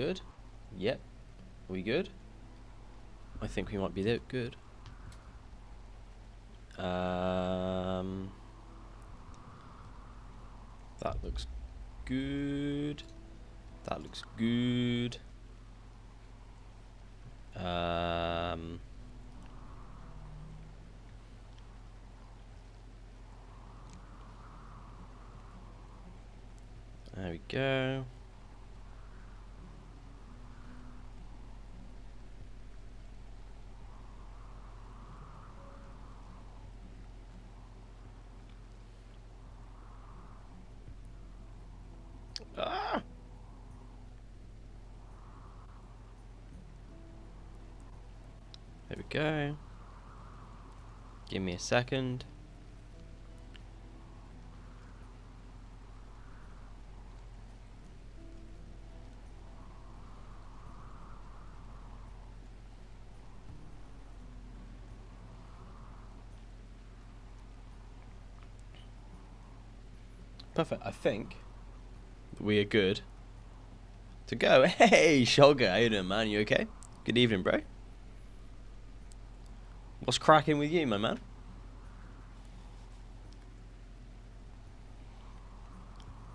good? Yep. Are we good? I think we might be there. Good. That looks good. That looks good. There we go. Ah! There we go. Give me a second. Perfect. I think we are good to go. Hey, Shogger, how you doing, man? You okay? Good evening, bro. What's cracking with you, my man?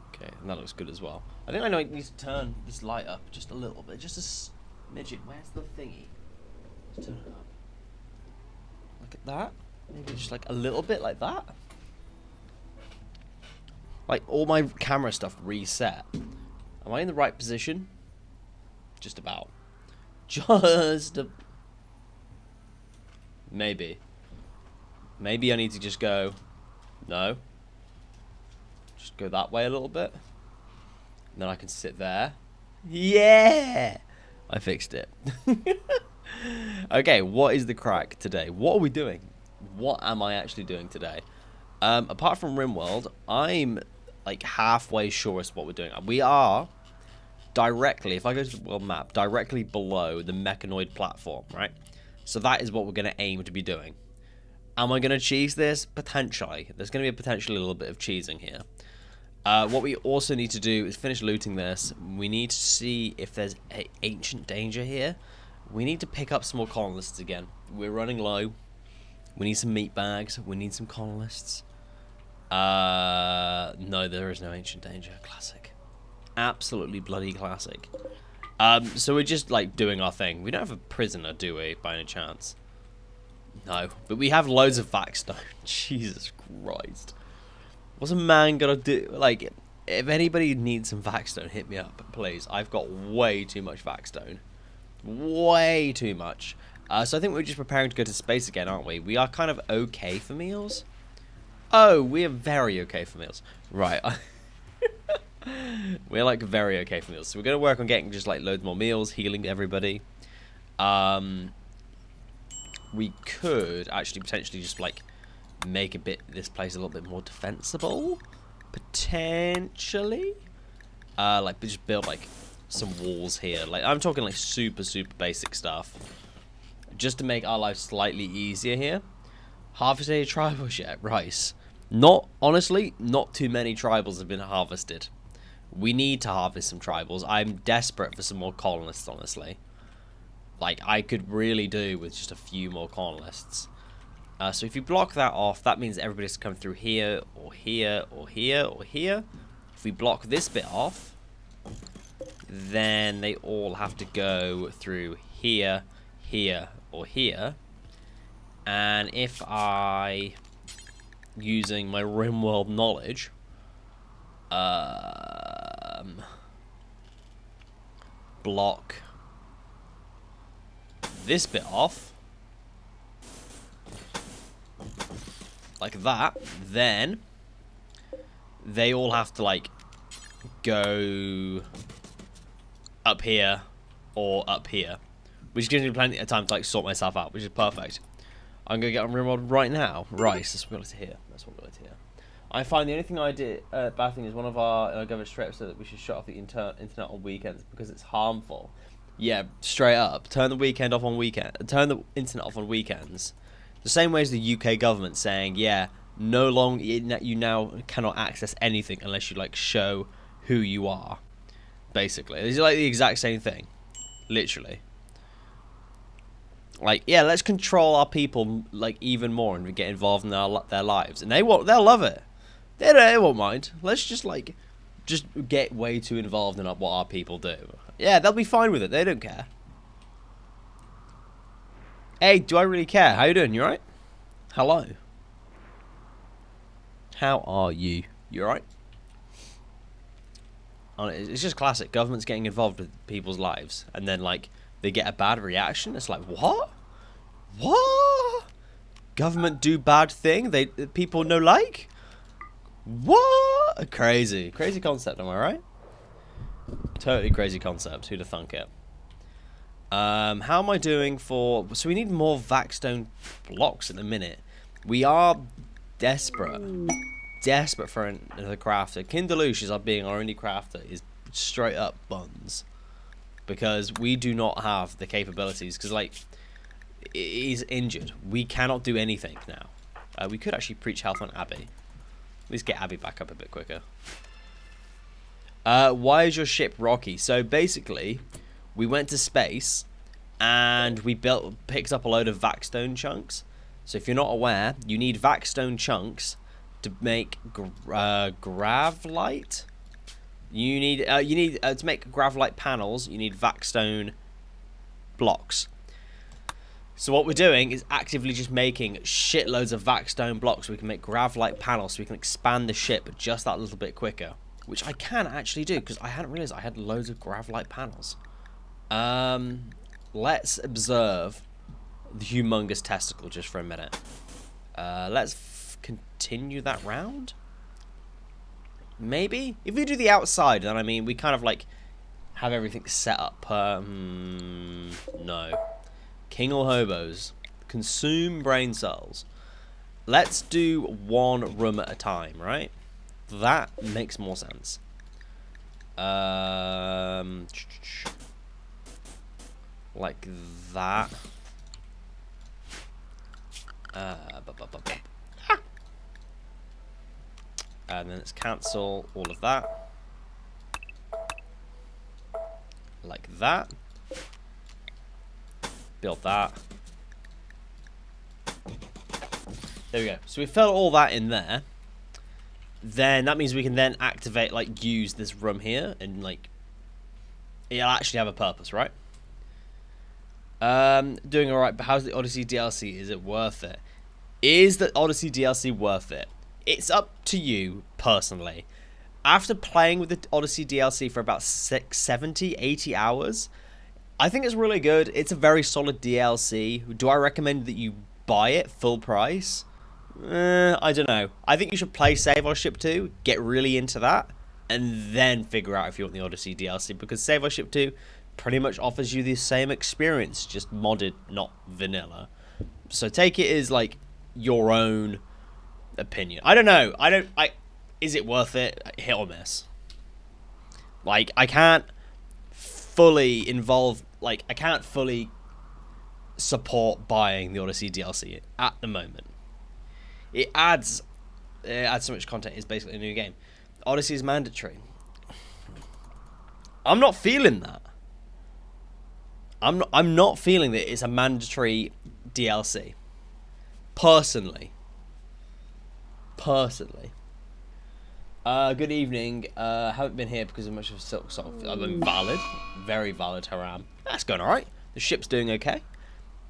Okay, and that looks good as well. I think I know I need to turn this light up just a little bit, just a smidgen. Where's the thingy? Let's turn it up. Look at that. Maybe just like a little bit like that. Like, all my camera stuff reset. Am I in the right position? Just about. Maybe. Maybe I need to just go... No. Just go that way a little bit. And then I can sit there. Yeah! I fixed it. Okay, what is the crack today? What are we doing? What am I actually doing today? Apart from Rimworld, I'm... like halfway sure as what we're doing. We are directly, if I go to the world map, directly below the mechanoid platform, right? So that is what we're going to aim to be doing. Am I going to cheese this? Potentially. There's going to be a potentially a little bit of cheesing here. What we also need to do is finish looting this. We need to see if there's an ancient danger here. We need to pick up some more colonists again. We're running low. We need some meat bags. We need some colonists. No, there is no ancient danger. Classic. Absolutely bloody classic. So we're just, like, doing our thing. We don't have a prisoner, do we, by any chance? No. But we have loads of vaxstone. Jesus Christ. What's a man gonna do? Like, if anybody needs some vaxstone, hit me up, please. I've got way too much vaxstone. Way too much. So I think we're just preparing to go to space again, aren't we? We are kind of okay for meals. Oh, we are very okay for meals. Right. We're like very okay for meals. So we're going to work on getting just like loads more meals, healing everybody. We could actually potentially just like make this place a little bit more defensible. Potentially. Like just build like some walls here. Like I'm talking like super basic stuff. Just to make our life slightly easier here. Harvested tribals yet? Rice. Honestly, not too many tribals have been harvested. We need to harvest some tribals. I'm desperate for some more colonists, honestly. Like, I could really do with just a few more colonists. So if you block that off, that means everybody's come through here, or here, or here, or here. If we block this bit off, then they all have to go through here, here, or here. And if I, using my Rimworld knowledge, block this bit off, like that, then they all have to, like, go up here or up here, which gives me plenty of time to, like, sort myself out, which is perfect. I'm going to get on Rimworld right now. Rice, that's what we got to hear. That's what we got to hear. I find the only thing I did, bad thing is one of our government strips said that we should shut off the internet on weekends because it's harmful. Yeah, straight up. Turn the weekend off on turn the internet off on weekends. The same way as the UK government saying, yeah, no longer you now cannot access anything unless you like show who you are. basically. It's like the exact same thing. Literally. Like, yeah, let's control our people, like, even more and get involved in their lives. And they'll love it. They won't mind. Let's just get way too involved in what our people do. Yeah, they'll be fine with it. They don't care. Hey, do I really care? How you doing? You alright? Hello. How are you? You alright? It's just classic. Government's getting involved with people's lives. And then, like, they get a bad reaction. It's like, what? What? Government do bad thing? People no like? What? Crazy. Crazy concept, am I right? Totally crazy concept. Who'd have thunk it? How am I doing for... So we need more Vaxstone blocks in a minute. We are desperate. Desperate for another crafter. Kindelush is being our only crafter. Is straight up buns. Because we do not have the capabilities. Because, like, he's injured. We cannot do anything now. We could actually preach health on Abby. At least get Abby back up a bit quicker. Why is your ship rocky? So basically, we went to space and we picked up a load of Vaxstone chunks. So if you're not aware, you need Vaxstone chunks to make Gravlite. You need to make Gravlite panels. You need Vaxstone blocks. So what we're doing is actively just making shitloads of Vaxstone blocks so we can make Gravlite panels so we can expand the ship just that little bit quicker. Which I can actually do because I hadn't realised I had loads of Gravlite panels. Let's observe the humongous testicle just for a minute. Let's continue that round. Maybe? If we do the outside, then I mean, we kind of like have everything set up. No. King or hobos. Consume brain cells. Let's do one room at a time, right? That makes more sense. Like that. And then let's cancel all of that. Like that. Build that. There we go. So we fill all that in there. Then that means we can then activate, like, use this room here and, like, it'll actually have a purpose, right? Doing alright, but how's the Odyssey DLC? Is it worth it? Is the Odyssey DLC worth it? It's up to you, personally. After playing with the Odyssey DLC for about 70, 80 hours, I think it's really good. It's a very solid DLC. Do I recommend that you buy it full price? I don't know. I think you should play Save Our Ship 2, get really into that, and then figure out if you want the Odyssey DLC, because Save Our Ship 2 pretty much offers you the same experience, just modded, not vanilla. So take it as, like, your own opinion. I don't know. Is it worth it? Hit or miss. Like, I can't fully involve, like, I can't fully support buying the Odyssey DLC at the moment. It adds so much content. It's basically a new game. Odyssey is mandatory. I'm not feeling that. I'm not feeling that it's a mandatory DLC. Personally. Good evening. Haven't been here because of much of Silk Song. I've been valid. Very valid, Haram. That's going alright. The ship's doing okay.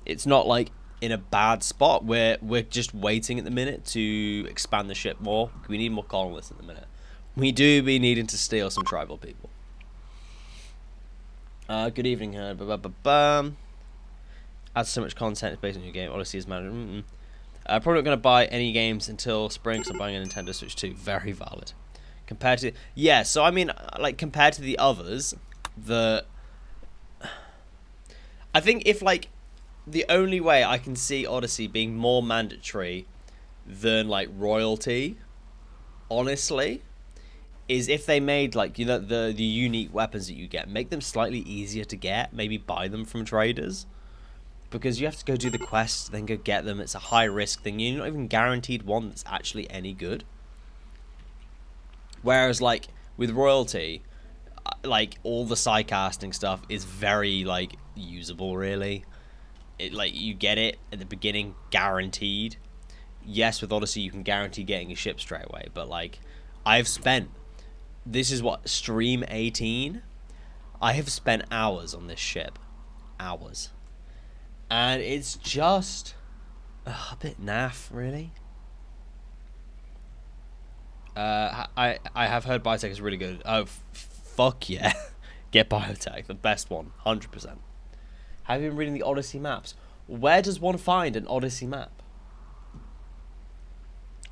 It's not like in a bad spot. We're just waiting at the minute to expand the ship more. We need more colonists at the minute. We do be needing to steal some tribal people. Good evening, Adds so much content. It's based on your game. Odyssey is managed. Probably not going to buy any games until spring, so I'm buying a Nintendo Switch 2. Very valid. Compared to... Yeah, so I mean, like, compared to the others, I think if, like, the only way I can see Odyssey being more mandatory than, like, royalty, honestly, is if they made, like, you know, the unique weapons that you get, make them slightly easier to get, maybe buy them from traders. Because you have to go do the quest, then go get them. It's a high-risk thing. You're not even guaranteed one that's actually any good. Whereas, like, with royalty, like all the side casting stuff is very like usable, really. It like you get it at the beginning, guaranteed. Yes, with Odyssey you can guarantee getting a ship straight away, but like I've spent, this is what, stream 18. I have spent hours on this ship, hours, and it's just a bit naff, really. I have heard Biotech is really good. Oh, fuck yeah. Get Biotech, the best one, 100%. Have you been reading the Odyssey maps? Where does one find an Odyssey map?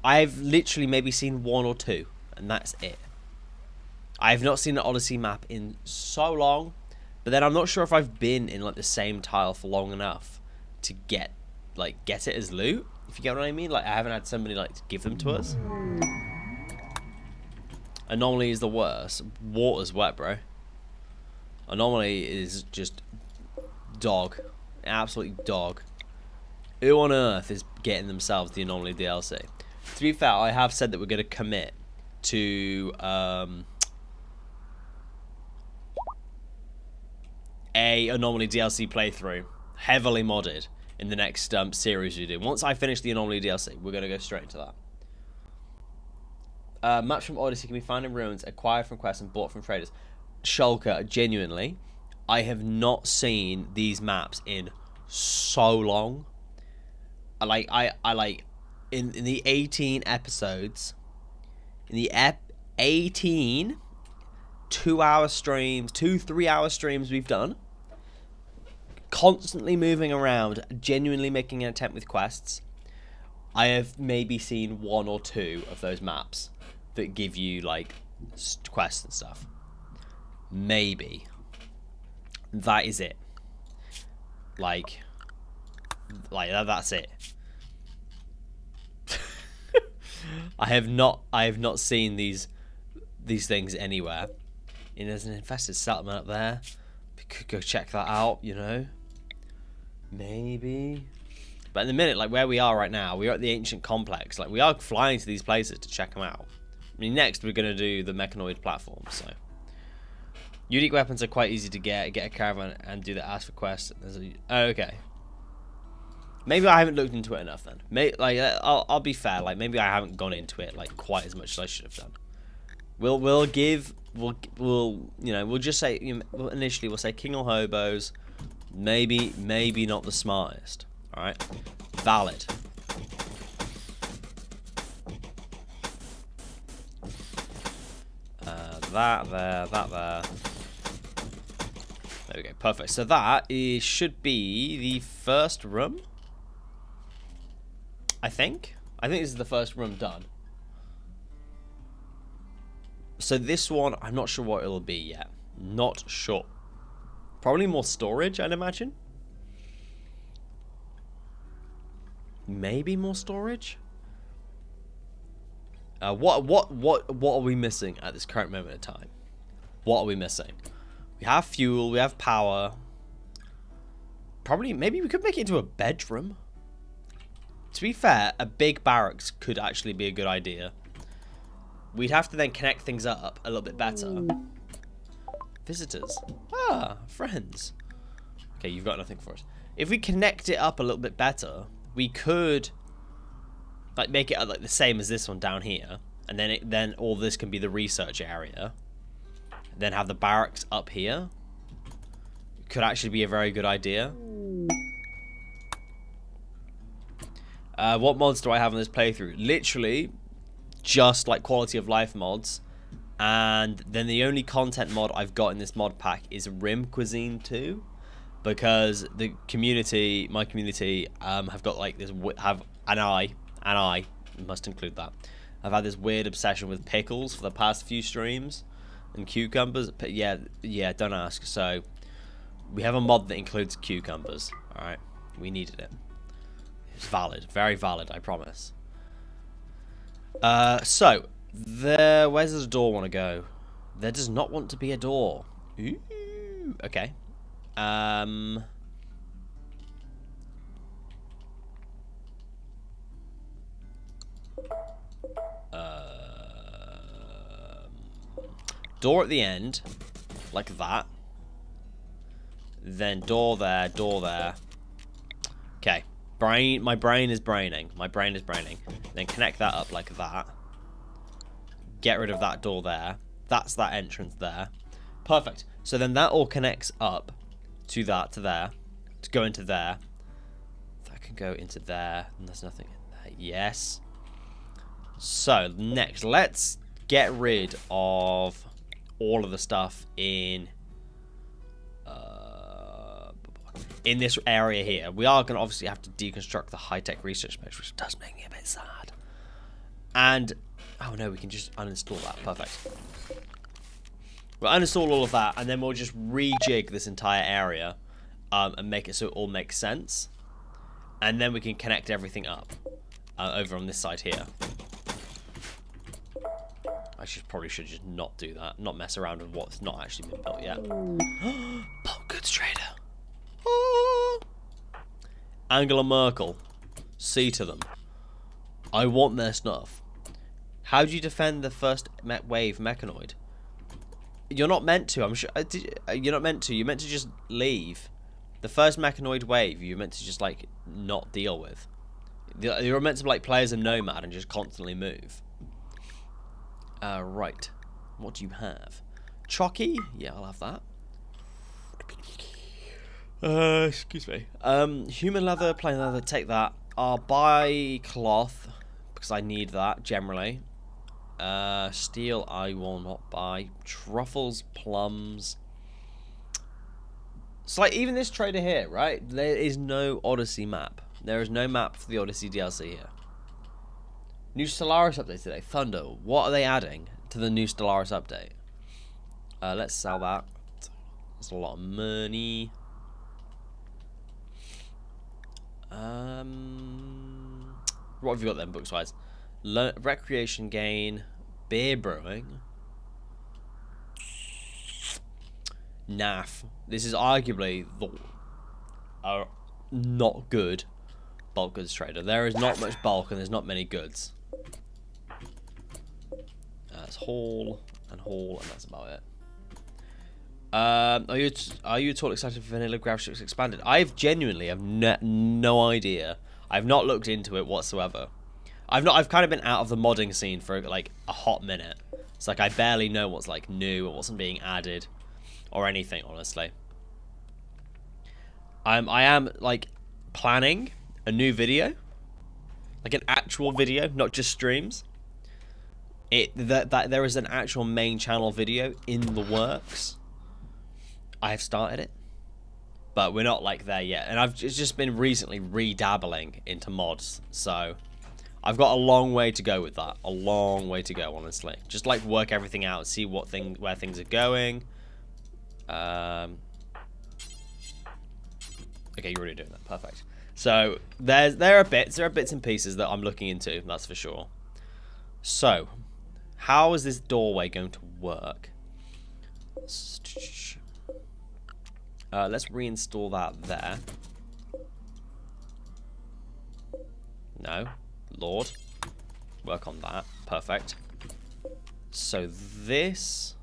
I've literally maybe seen one or two, and that's it. I've not seen an Odyssey map in so long, but then I'm not sure if I've been in like the same tile for long enough to get it as loot, if you get what I mean. Like I haven't had somebody like to give them to us. Anomaly is the worst. Water's wet, bro. Anomaly is just dog. Absolutely dog. Who on earth is getting themselves the Anomaly DLC? To be fair, I have said that we're going to commit to a Anomaly DLC playthrough, heavily modded, in the next series we do. Once I finish the Anomaly DLC, we're going to go straight into that. Maps from Odyssey can be found in ruins, acquired from quests, and bought from traders. Shulker, genuinely, I have not seen these maps in so long. In the 18 episodes, in the 18 2-hour streams, 3-hour streams we've done, constantly moving around, genuinely making an attempt with quests, I have maybe seen 1 or 2 of those maps that give you like quests and stuff. Maybe. That is it. Like that's it. I have not seen these things anywhere. And there's an infested settlement up there. We could go check that out, you know. Maybe. But in the minute, like where we are right now, we're at the ancient complex. Like we are flying to these places to check them out. I mean, next we're gonna do the mechanoid platform. So unique weapons are quite easy to get. Get a caravan and do the ask for quest. Okay. Maybe I haven't looked into it enough then. I'll be fair. Like maybe I haven't gone into it like quite as much as I should have done. We'll just say, initially we'll say king or hobos. Maybe not the smartest. All right, valid. That there. There we go. Perfect. So that should be the first room. I think this is the first room done. So this one, I'm not sure what it'll be yet. Not sure. Probably more storage, I'd imagine. Maybe more storage. What are we missing at this current moment in time? What are we missing? We have fuel. We have power. Probably, maybe we could make it into a bedroom. To be fair, a big barracks could actually be a good idea. We'd have to then connect things up a little bit better. Visitors. Ah, friends. Okay, you've got nothing for us. If we connect it up a little bit better, we could like make it like the same as this one down here, and then all this can be the research area. Then have the barracks up here. Could actually be a very good idea. What mods do I have on this playthrough? Literally just like quality of life mods, and then the only content mod I've got in this mod pack is Rim Cuisine 2, because the community, my community, have got like this, I must include that. I've had this weird obsession with pickles for the past few streams, and cucumbers. Yeah, don't ask. So we have a mod that includes cucumbers. All right, we needed it. It's valid, very valid, I promise. So where's the door want to go? There does not want to be a door. Ooh, okay. Door at the end. like that. Then door there, door there. Okay. My brain is braining. My brain is braining. Then connect that up like that. Get rid of that door there. That's that entrance there. Perfect. So then that all connects up to that, to there. To go into there. That can go into there. And there's nothing in there. Yes. So, next. Let's get rid of all of the stuff in this area here. We are going to obviously have to deconstruct the high-tech research space, which does make me a bit sad. And, oh no, we can just uninstall that. Perfect. We'll uninstall all of that, and then we'll just rejig this entire area and make it so it all makes sense. And then we can connect everything up over on this side here. I probably should just not do that. Not mess around with what's not actually been built yet. Bulk goods trader. Angela Merkel. See to them. I want their stuff. How do you defend the first wave mechanoid? You're not meant to. I'm sure. You're not meant to. You're meant to just leave. The first mechanoid wave, you're meant to just like not deal with. You're meant to be like play as a nomad and just constantly move. Right. What do you have? Chalky? Yeah, I'll have that. Excuse me. Human leather, plain leather, take that. I'll buy cloth because I need that generally. Steel, I will not buy. Truffles, plums. So, like, even this trader here, right? There is no Odyssey map. There is no map for the Odyssey DLC here. New Stellaris update today. Thunder. What are they adding to the new Stellaris update? Let's sell that. That's a lot of money. What have you got then, books-wise? Recreation gain. Beer brewing. Naff. This is arguably the not good bulk goods trader. There is not much bulk and there's not many goods. That's haul, and that's about it. Are you at all excited for Vanilla Graphics Expanded? I've genuinely have no idea. I've not looked into it whatsoever. I've kind of been out of the modding scene for like a hot minute. It's like I barely know what's like new or what's being added or anything, honestly. I am like planning a new video, like an actual video, not just streams. That there is an actual main channel video in the works. I have started it, but we're not like there yet. And it's just been recently redabbling into mods, so I've got a long way to go with that. A long way to go, honestly. Just like work everything out, see where things are going. Okay, you're already doing that. Perfect. So there are bits and pieces that I'm looking into. That's for sure. So, how is this doorway going to work? Let's reinstall that there. No. Lord. Work on that. Perfect. So this...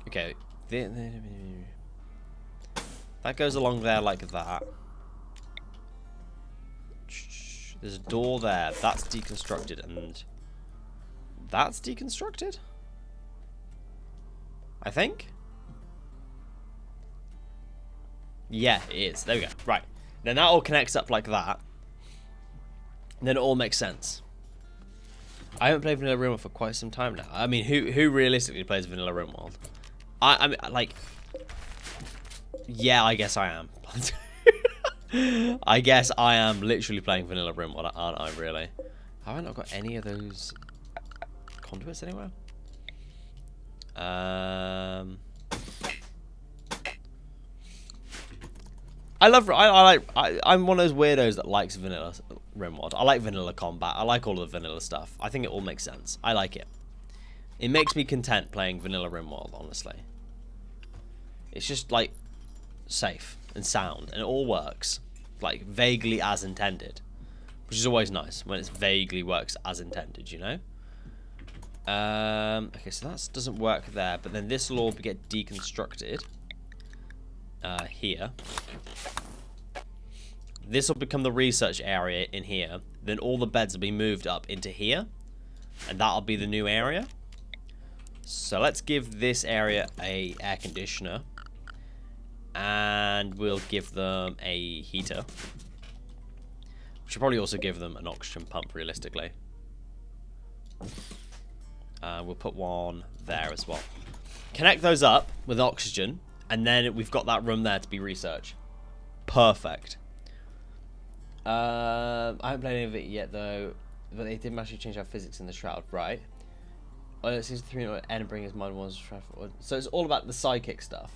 Okay. That goes along there like that. There's a door there. That's deconstructed and... That's deconstructed? I think? Yeah, it is. There we go. Right. Then that all connects up like that. And then it all makes sense. I haven't played Vanilla Rimworld for quite some time now. I mean, who realistically plays Vanilla Rimworld? I mean, like... Yeah, I guess I am. I guess I am literally playing Vanilla Rimworld, aren't I, really? Have I not got any of those conduits anywhere? I'm one of those weirdos that likes Vanilla Rimworld. I like vanilla combat. I like all of the vanilla stuff. I think it all makes sense. I like it. It makes me content playing Vanilla Rimworld, honestly. It's just, like, safe and sound, and it all works, like, vaguely as intended. Which is always nice, when it vaguely works as intended, you know? Okay, so that doesn't work there, but then this will all get deconstructed here. This will become the research area in here. Then all the beds will be moved up into here, and that'll be the new area. So let's give this area a air conditioner, and we'll give them a heater. We should probably also give them an oxygen pump, realistically. We'll put one there as well. Connect those up with oxygen, and then we've got that room there to be research. Perfect. I haven't played any of it yet, though, but they did actually change our physics in the Shroud, right? Oh, it seems 3 and bring his mind ones. So it's all about the psychic stuff.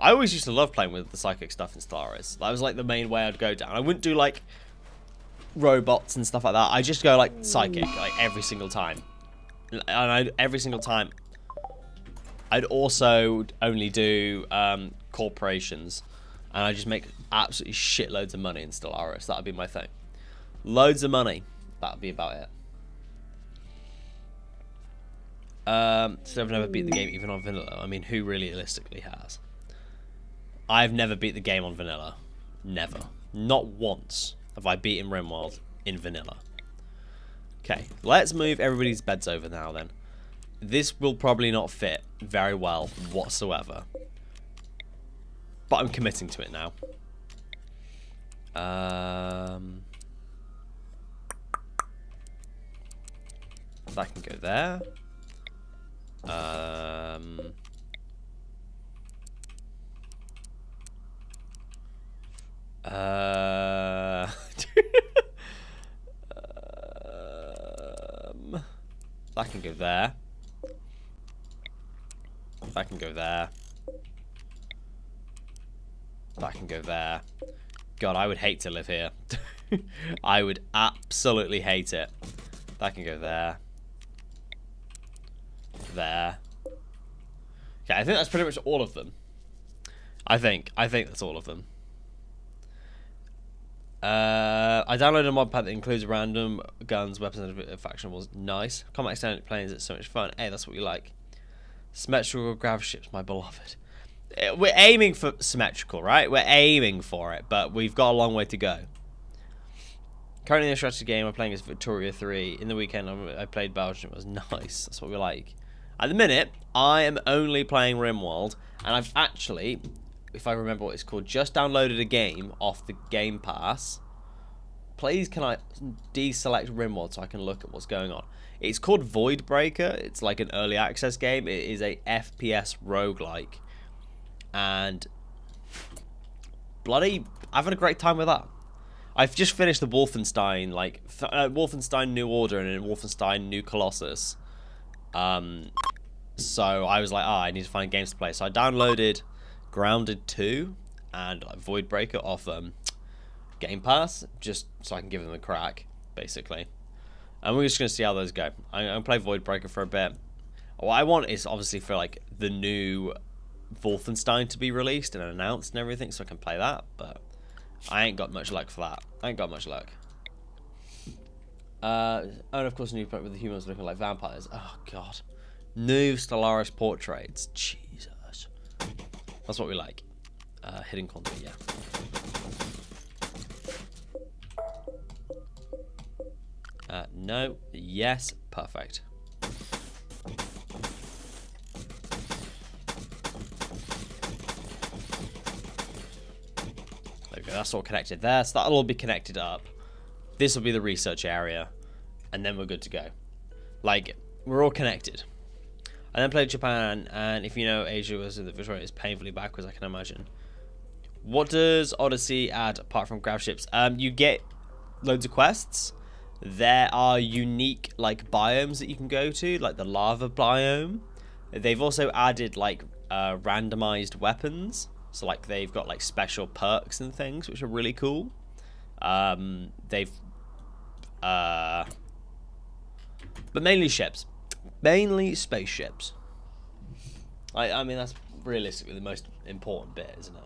I always used to love playing with the psychic stuff in Stellaris. That was like the main way I'd go down. I wouldn't do like robots and stuff like that. I just go like psychic, like every single time. And every single time, I'd also only do corporations, and I just make absolutely shitloads of money in Stellaris. That'd be my thing. Loads of money. That'd be about it. So I've never beat the game even on vanilla. I mean, who realistically has? I've never beat the game on vanilla. Never. Not once have I beaten Rimworld in vanilla. Okay, let's move everybody's beds over now then. This will probably not fit very well whatsoever, but I'm committing to it now. That can go there. That can go there. That can go there. That can go there. God, I would hate to live here. I would absolutely hate it. That can go there. There. Okay, I think that's pretty much all of them. I think that's all of them. I downloaded a mod pack that includes random guns, weapons, and factionables. Nice. Combat extended planes, it's so much fun. Hey, that's what we like. Symmetrical grav ships, my beloved. We're aiming for symmetrical, right? We're aiming for it, but we've got a long way to go. Currently in the strategy game, I'm playing as Victoria 3. In the weekend, I played Belgium. It was nice. That's what we like. At the minute, I am only playing Rimworld, and I've actually, if I remember what it's called, just downloaded a game off the Game Pass. Please, can I deselect Rimworld so I can look at what's going on? It's called Void Breaker. It's like an early access game. It is a FPS roguelike. And bloody, I've had a great time with that. I've just finished the Wolfenstein, like Wolfenstein New Order and Wolfenstein New Colossus. So I was like, I need to find games to play. So I downloaded Grounded 2 and Void Breaker off Game Pass, just so I can give them a crack, basically. And we're just going to see how those go. I'm going to play Void Breaker for a bit. What I want is obviously for like the new Wolfenstein to be released and announced and everything, so I can play that, but I ain't got much luck for that. I ain't got much luck. And of course, new with the humans looking like vampires. Oh god, new Stellaris portraits. Jesus, that's what we like. Hidden content, yeah. No, yes, perfect. Okay, that's all connected there, so that'll all be connected up. This will be the research area, and then we're good to go. Like, we're all connected. I then played Japan, and if you know, Asia was the Victoria is painfully backwards, I can imagine. What does Odyssey add apart from grav ships? You get loads of quests. There are unique like biomes that you can go to, like the lava biome. They've also added like randomized weapons. So like they've got like special perks and things, which are really cool. They've but mainly ships. Mainly spaceships. I mean that's realistically the most important bit, isn't it?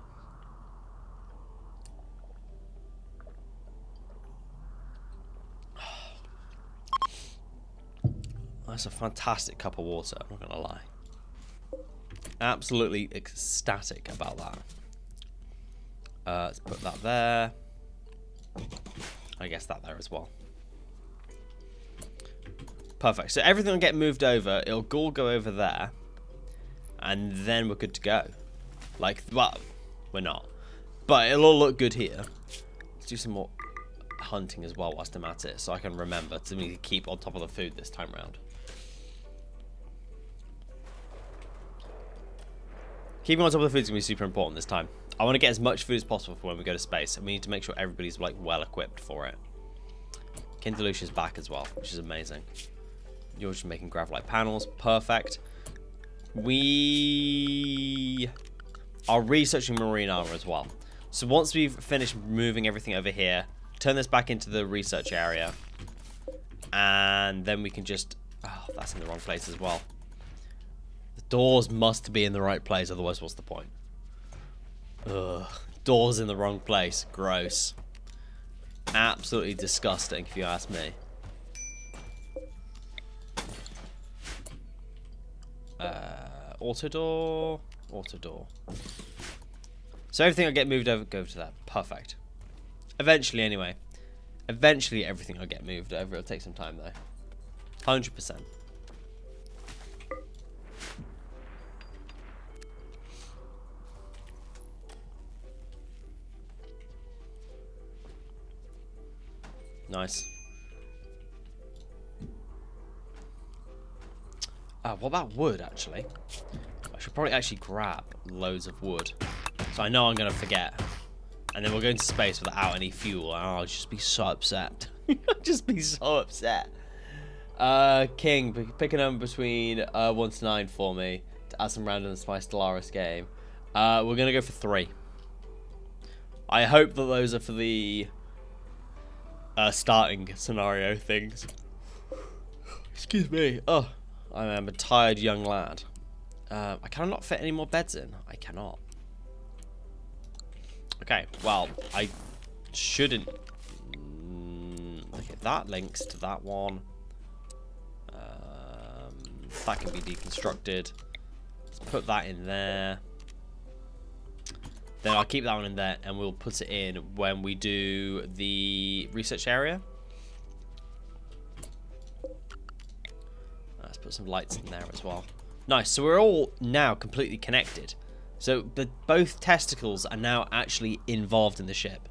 That's a fantastic cup of water, I'm not gonna lie. Absolutely ecstatic about that. Let's put that there. I guess that there as well. Perfect. So everything will get moved over. It'll all go over there. And then we're good to go. Like, well, we're not. But it'll all look good here. Let's do some more hunting as well whilst I'm at it. So I can remember to keep on top of the food this time around. Keeping on top of the food is going to be super important this time. I want to get as much food as possible for when we go to space. And we need to make sure everybody's like well equipped for it. Kindalucia's back as well, which is amazing. You're just making graphite panels. Perfect. We are researching marine armor as well. So once we've finished moving everything over here, turn this back into the research area. And then we can just... Oh, that's in the wrong place as well. The doors must be in the right place, otherwise what's the point? Ugh. Doors in the wrong place. Gross. Absolutely disgusting, if you ask me. Auto door. Auto door. So everything will get moved over, go to that. Perfect. Eventually, anyway. Eventually, everything will get moved over. It'll take some time, though. 100%. Nice. What about wood, actually? I should probably actually grab loads of wood. So I know I'm going to forget. And then we'll go into space without any fuel. And I'll just be so upset. I'll just be so upset. King, pick a number between 1 to 9 for me to add some randomness to my Stellaris game. We're going to go for 3. I hope that those are for the starting scenario things. Excuse me. Oh, I am a tired young lad. I cannot fit any more beds in. I cannot. Okay, well, I shouldn't. Okay, that links to that one. That can be deconstructed. Let's put that in there. Then I'll keep that one in there, and we'll put it in when we do the research area. Let's put some lights in there as well. Nice, so we're all now completely connected. So both testicles are now actually involved in the ship.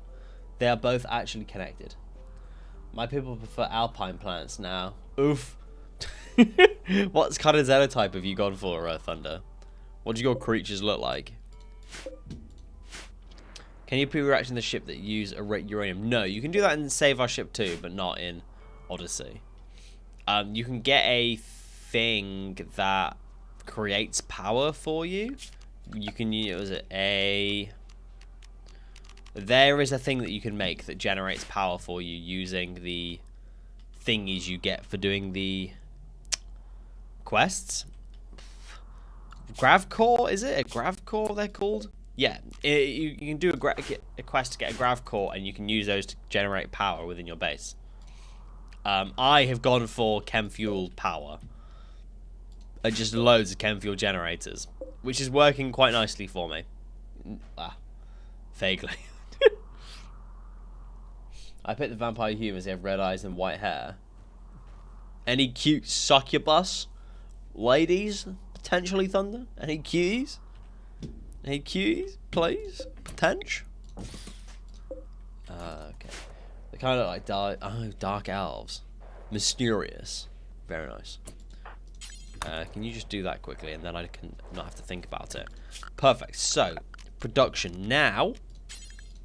They are both actually connected. My people prefer alpine plants now. Oof. What kind of xenotype have you gone for, Thunder? What do your creatures look like? Can you pre-reaction the ship that use uranium? No, you can do that in Save Our Ship too, but not in Odyssey. You can get a thing that creates power for you. You can use it there is a thing that you can make that generates power for you using the thingies you get for doing the quests. Gravcore, is it? A Gravcore they're called? Yeah, you can do a quest to get a grav core, and you can use those to generate power within your base. I have gone for chem fuel power. Just loads of chem fuel generators, which is working quite nicely for me. Vaguely. I picked the vampire humans. They have red eyes and white hair. Any cute succubus ladies, potentially, Thunder? Any cuties? Any cuties, please? Potential? Okay. They kind of like dark elves. Mysterious. Very nice. Can you just do that quickly, and then I can not have to think about it. Perfect. So, production. Now,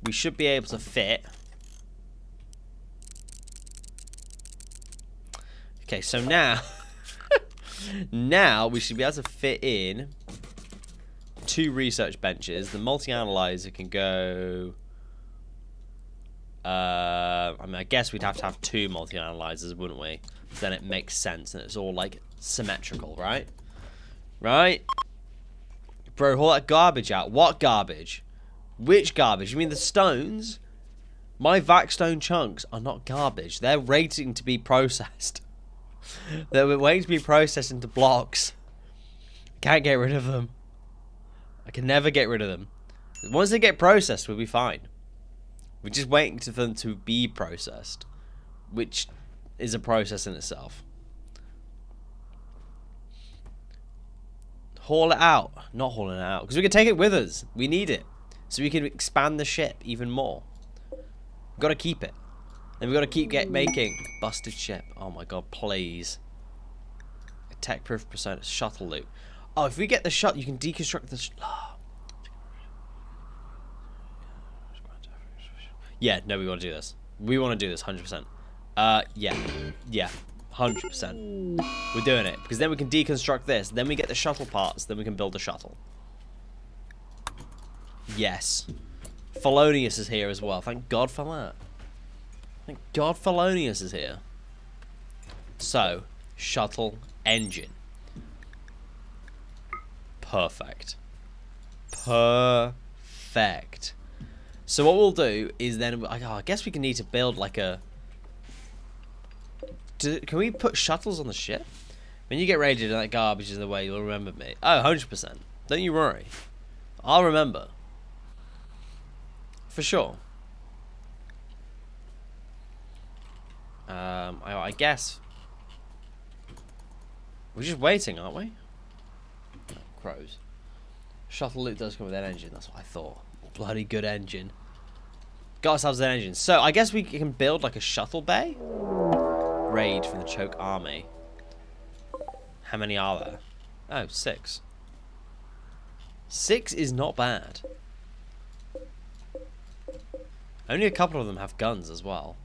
we should be able to fit. Okay, so now, now we should be able to fit in 2 research benches. The multi-analyzer can go. I mean, I guess we'd have to have 2 multi-analyzers, wouldn't we? Then it makes sense, and it's all like symmetrical, right? Right? Bro, haul that garbage out. What garbage? Which garbage? You mean the stones? My vac stone chunks are not garbage. They're waiting to be processed. They're waiting to be processed into blocks. Can't get rid of them. I can never get rid of them. Once they get processed, we'll be fine. We're just waiting for them to be processed, which is a process in itself. Haul it out. Not hauling it out, because we can take it with us. We need it, so we can expand the ship even more. We've got to keep it. And we've got to keep making busted ship. Oh my god, please. A tech-proof persona shuttle loot. Oh, if we get the shuttle, you can deconstruct the... Yeah, no, we want to do this. We want to do this, 100%. Yeah. Yeah, 100%. We're doing it, because then we can deconstruct this. Then we get the shuttle parts, then we can build a shuttle. Yes. Felonius is here as well. Thank God for that. Thank God Felonius is here. So, shuttle engine. Perfect. Perfect. So what we'll do is then... I guess we can need to build like a... Can we put shuttles on the ship? When you get ready to do that garbage in the way, you'll remember me. Oh, 100%. Don't you worry. I'll remember. For sure. I guess... We're just waiting, aren't we? No, crows. Shuttle loot does come with that engine, that's what I thought. Bloody good engine. Got ourselves an engine. So, I guess we can build like a shuttle bay? Raid from the Choke Army. How many are there? Oh, 6. 6 is not bad. Only a couple of them have guns as well.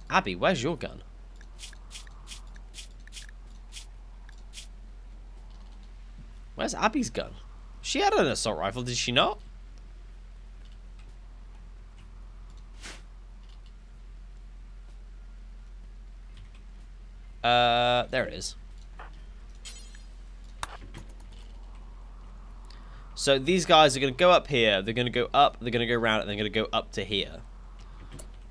Abby, where's your gun? Where's Abby's gun? She had an assault rifle, did she not? There it is. So these guys are going to go up here, they're going to go up, they're going to go around, and they're going to go up to here.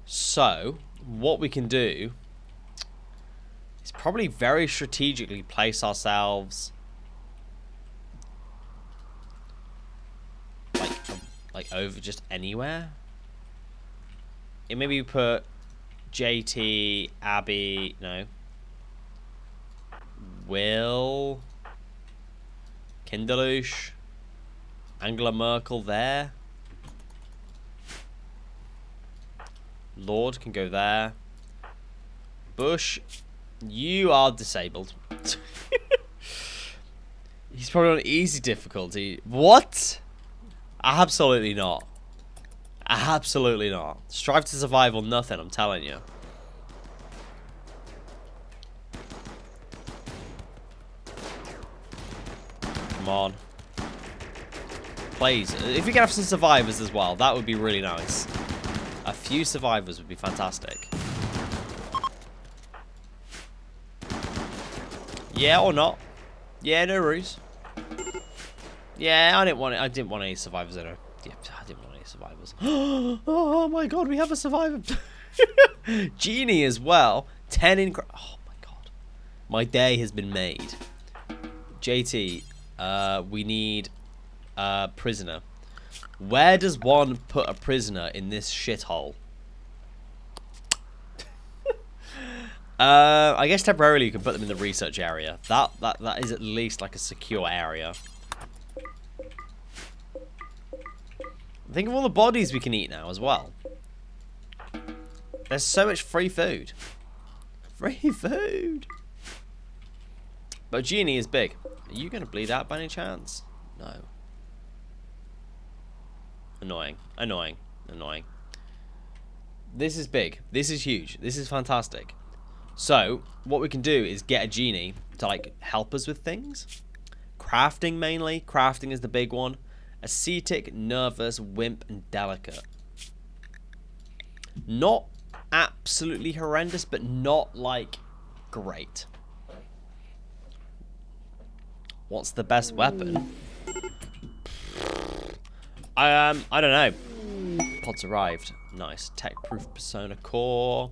So, what we can do is probably very strategically place ourselves like over just anywhere. And maybe put JT, Abby, no. Will, Kindelush, Angela Merkel there. Lord can go there. Bush, you are disabled. He's probably on easy difficulty. What? Absolutely not. Absolutely not. Strive to survive or nothing, I'm telling you. Come on. Please. If we can have some survivors as well, that would be really nice. A few survivors would be fantastic. Yeah or not? Yeah, no worries. Yeah, I didn't want it. I didn't want any survivors in it. Yeah, I didn't want any survivors. Oh my god, we have a survivor. Genie as well. 10 in... Oh my god. My day has been made. JT, we need a prisoner. Where does one put a prisoner in this shithole? I guess temporarily you can put them in the research area. That is at least like a secure area. Think of all the bodies we can eat now as well. There's so much free food. Free food. But Genie is big. Are you going to bleed out by any chance? No. Annoying. Annoying. Annoying. This is big. This is huge. This is fantastic. So, what we can do is get a Genie to, like, help us with things. Crafting, mainly. Crafting is the big one. Ascetic, nervous, wimp, and delicate. Not absolutely horrendous, but not, like, great. What's the best weapon? I don't know. Pods arrived. Nice. Tech-proof persona core.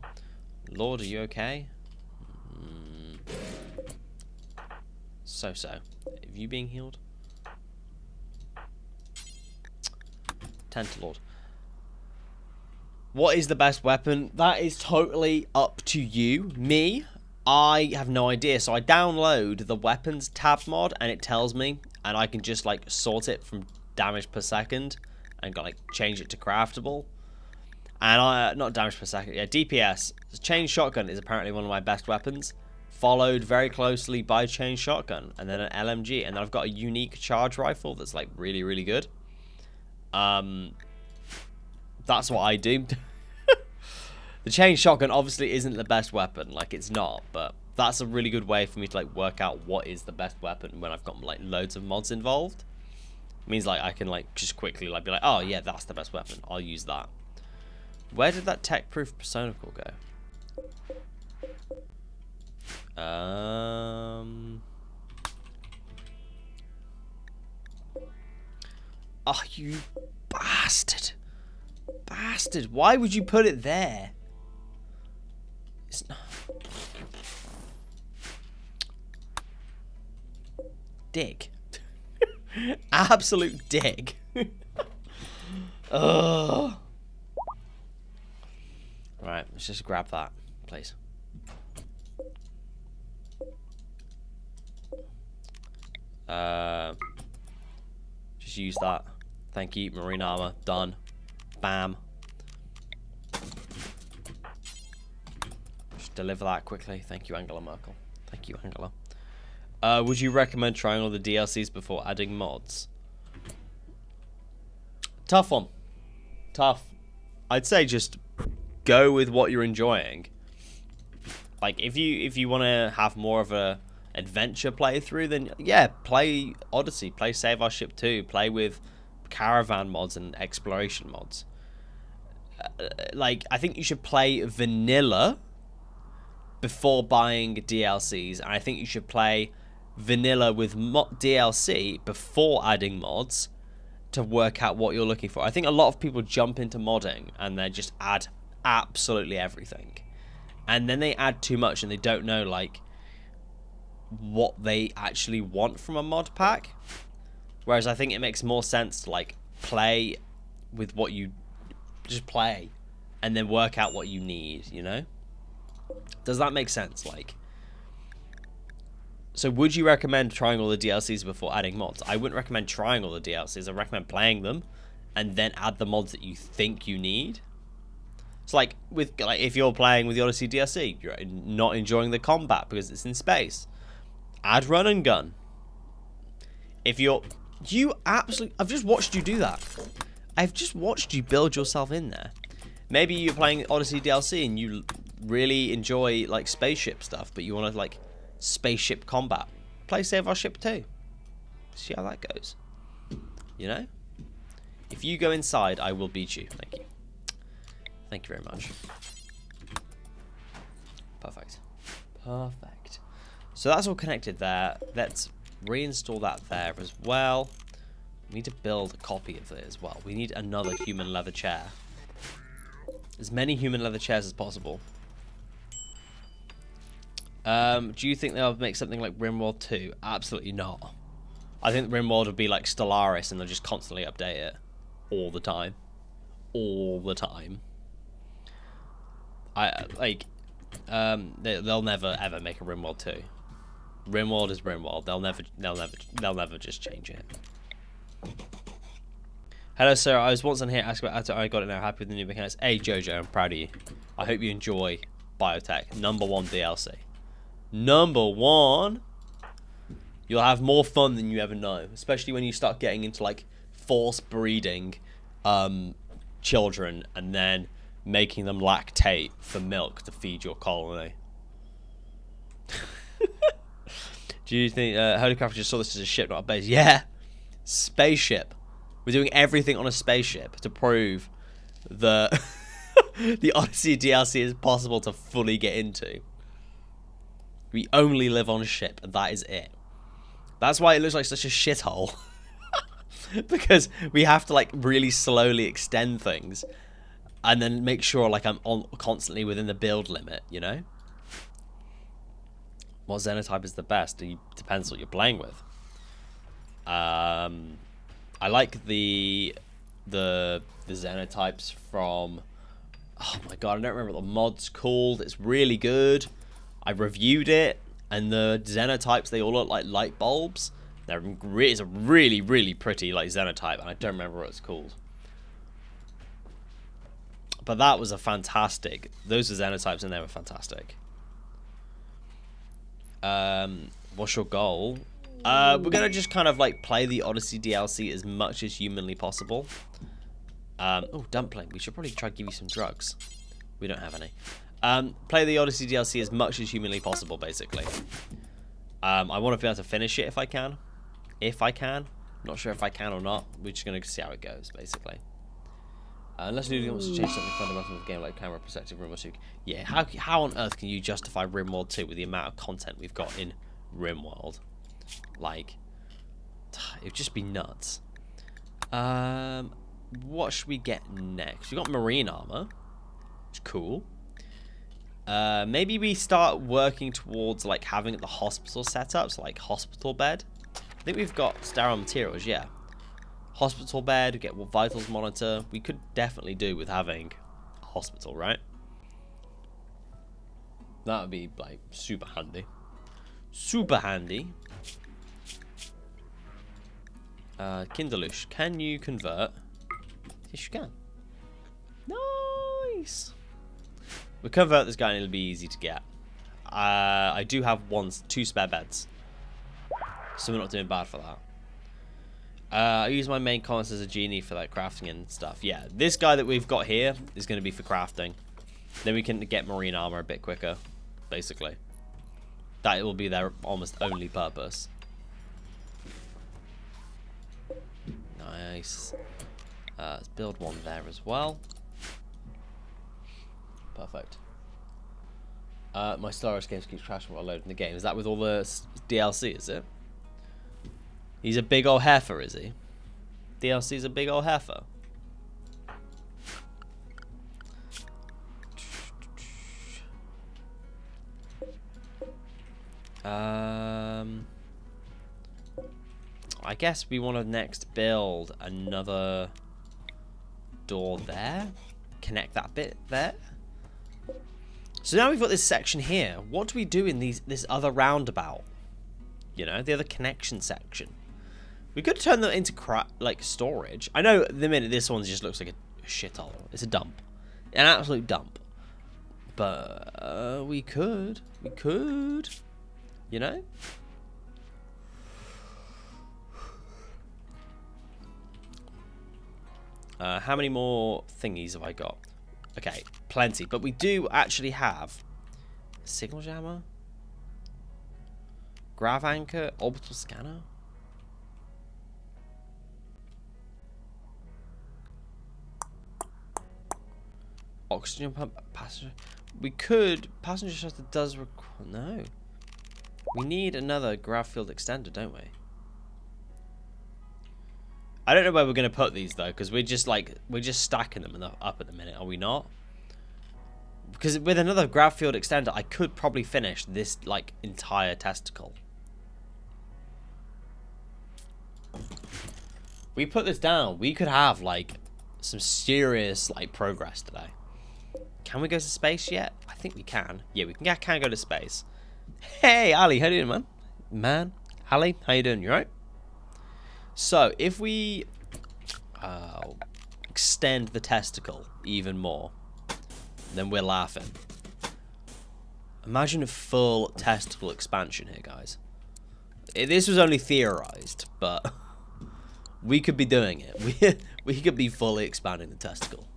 Lord, are you okay? So. Have you being healed? Tentalord. What is the best weapon? That is totally up to you. Me, I have no idea. So I download the weapons tab mod and it tells me, and I can just like sort it from damage per second and like change it to craftable. And not damage per second, yeah, DPS. Chain shotgun is apparently one of my best weapons, followed very closely by chain shotgun and then an LMG, and then I've got a unique charge rifle that's like really, really good. That's what I do. The chain shotgun obviously isn't the best weapon, like it's not, but that's a really good way for me to like work out what is the best weapon when I've got like loads of mods involved. It means like I can like just quickly like be like, oh yeah, that's the best weapon, I'll use that. Where did that tech-proof persona core go? Oh, you bastard. Bastard. Why would you put it there? It's not... Dig. Absolute dig. Ugh. Right, let's just grab that, please. Just use that. Thank you. Marine armor. Done. Bam. Just deliver that quickly. Thank you, Angela Merkel. Thank you, Angela. Would you recommend trying all the DLCs before adding mods? Tough one. Tough. I'd say just go with what you're enjoying. Like if you want to have more of a adventure playthrough, then yeah, play Odyssey, play Save Our Ship 2, play with caravan mods and exploration mods. Like I think you should play vanilla before buying DLCs, and I think you should play vanilla with DLC before adding mods to work out what you're looking for. I think a lot of people jump into modding and they just add absolutely everything, and then they add too much and they don't know like what they actually want from a mod pack. Whereas I think it makes more sense to like play with what you just play and then work out what you need, you know? Does that make sense? Like, so would you recommend trying all the DLCs before adding mods? I wouldn't recommend trying all the DLCs. I recommend playing them and then add the mods that you think you need. It's like with like if you're playing with the Odyssey DLC, you're not enjoying the combat because it's in space, add run and gun. If I've just watched you do that. I've just watched you build yourself in there. Maybe you're playing Odyssey DLC and you really enjoy like spaceship stuff, but you want to like spaceship combat. Play Save Our Ship 2. See how that goes. You know? If you go inside, I will beat you. Thank you. Thank you very much. Perfect. Perfect. So that's all connected there. Let's reinstall that there as well. We need to build a copy of it as well. We need another human leather chair. As many human leather chairs as possible. Do you think they'll make something like Rimworld 2? Absolutely not. I think Rimworld would be like Stellaris and they'll just constantly update it. All the time. All the time. They'll never ever make a Rimworld 2. Rimworld is Rimworld. They'll never just change it. Hello, sir. I was once on here asking about I got it now. Happy with the new mechanics. Hey, Jojo, I'm proud of you. I hope you enjoy Biotech. #1 DLC. #1. You'll have more fun than you ever know, especially when you start getting into like force breeding children and then making them lactate for milk to feed your colony. Do you think Holycraft just saw this as a ship, not a base? Yeah, spaceship. We're doing everything on a spaceship to prove that the Odyssey DLC is possible to fully get into. We only live on a ship, and that is it. That's why it looks like such a shithole. Because we have to like really slowly extend things and then make sure like I'm on constantly within the build limit, you know? What Xenotype is the best? It depends what you're playing with. I like the Xenotypes from... Oh my god, I don't remember what the mod's called. It's really good. I reviewed it, and the Xenotypes, they all look like light bulbs. It's a really, really pretty like Xenotype, and I don't remember what it's called. But that was a fantastic... Those are Xenotypes, and they were fantastic. What's your goal? We're gonna just kind of like play the Odyssey DLC as much as humanly possible. Oh, dumpling. We should probably try to give you some drugs. We don't have any. Play the Odyssey DLC as much as humanly possible, basically. I want to be able to finish it if I can. If I can. Not sure if I can or not. We're just gonna see how it goes, basically. Unless Nudie wants to change something fundamental with the game, like camera perspective, Rimworld 2. Yeah, how on earth can you justify Rimworld 2 with the amount of content we've got in Rimworld? Like, it would just be nuts. What should we get next? We got marine armor. It's cool. Maybe we start working towards like having the hospital setups, like hospital bed. I think we've got sterile materials, yeah. Hospital bed, get vitals monitor. We could definitely do with having a hospital, right? That would be like super handy. Super handy. Kinderlush, can you convert? Yes, you can. Nice. We'll convert this guy and it'll be easy to get. I do have two spare beds, so we're not doing bad for that. I use my main comments as a genie for like crafting and stuff. Yeah, this guy that we've got here is going to be for crafting. Then we can get marine armor a bit quicker, basically. That will be their almost only purpose. Nice. Let's build one there as well. Perfect. My storage games keeps crashing while loading the game. Is that with all the DLC, is it? He's a big old heifer, is he? DLC's a big old heifer. I guess we want to next build another door there. Connect that bit there. So now we've got this section here. What do we do in this other roundabout? You know, the other connection section. We could turn them into like storage. I know the minute this one just looks like a shithole. It's a dump, an absolute dump. But we could, you know. How many more thingies have I got? Okay, plenty. But we do actually have signal jammer, grav anchor, orbital scanner. Oxygen pump, passenger. We could. Passenger shutter does require. No. We need another grav field extender, don't we? I don't know where we're gonna put these though, because we're just stacking them up at the minute, are we not? Because with another grav field extender, I could probably finish this like entire testicle. We put this down, we could have like some serious like progress today. Can we go to space yet? I think we can. Yeah, we can go to space. Hey, Ali, how you doing, man? Ali, how you doing? You alright? So, if we extend the testicle even more, then we're laughing. Imagine a full testicle expansion here, guys. This was only theorized, but we could be doing it. We could be fully expanding the testicle,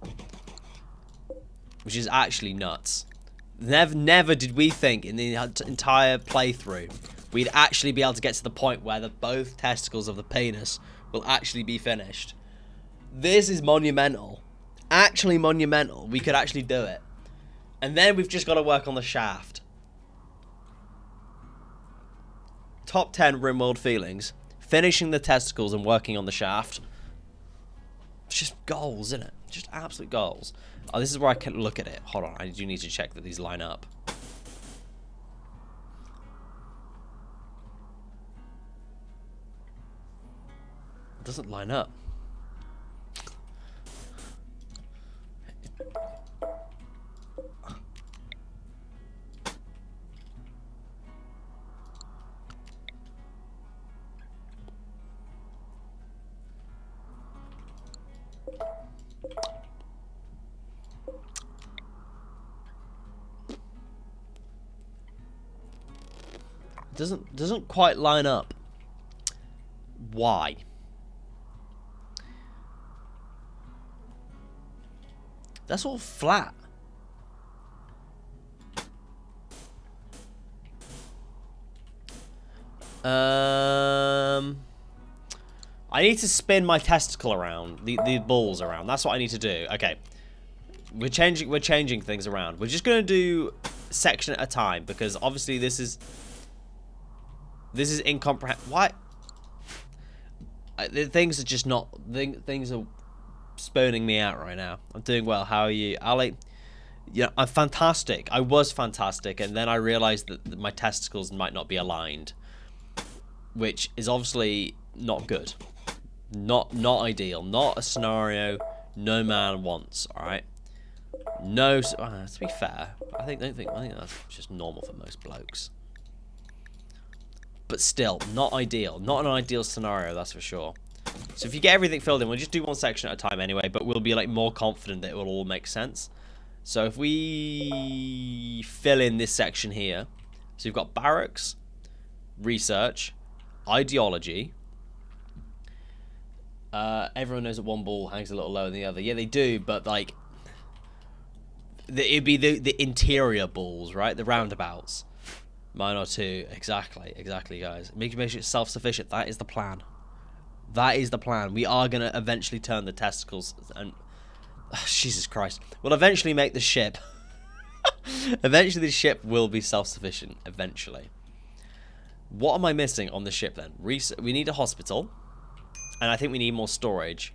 which is actually nuts. Never did we think in the entire playthrough we'd actually be able to get to the point where both testicles of the penis will actually be finished. This is monumental. Actually monumental. We could actually do it. And then we've just got to work on the shaft. Top 10 Rimworld feelings. Finishing the testicles and working on the shaft. It's just goals, isn't it? Just absolute goals. Oh, this is where I can look at it. Hold on, I do need to check that these line up. doesn't line up. Doesn't quite line up. Why? That's all flat. I need to spin my testicle around, the balls around. That's what I need to do. Okay. We're changing things around. We're just gonna do section at a time because obviously this is incomprehensible. Why? Things are just not. Things are spooning me out right now. I'm doing well. How are you, Ali? Yeah, I'm fantastic. I was fantastic, and then I realized that my testicles might not be aligned, which is obviously not good. Not ideal. Not a scenario no man wants. All right. No. To be fair, I think that's just normal for most blokes. But still, not ideal. Not an ideal scenario, that's for sure. So if you get everything filled in, we'll just do one section at a time anyway, but we'll be like more confident that it will all make sense. So if we fill in this section here, so you've got barracks, research, ideology. Everyone knows that one ball hangs a little lower than the other. Yeah, they do, but like it'd be the interior balls, right? The roundabouts. Mine or two. Exactly, guys. Make sure it's self-sufficient. That is the plan. That is the plan. We are going to eventually turn the testicles and... Oh, Jesus Christ. We'll eventually make the ship. Eventually the ship will be self-sufficient. Eventually. What am I missing on the ship then? We need a hospital. And I think we need more storage.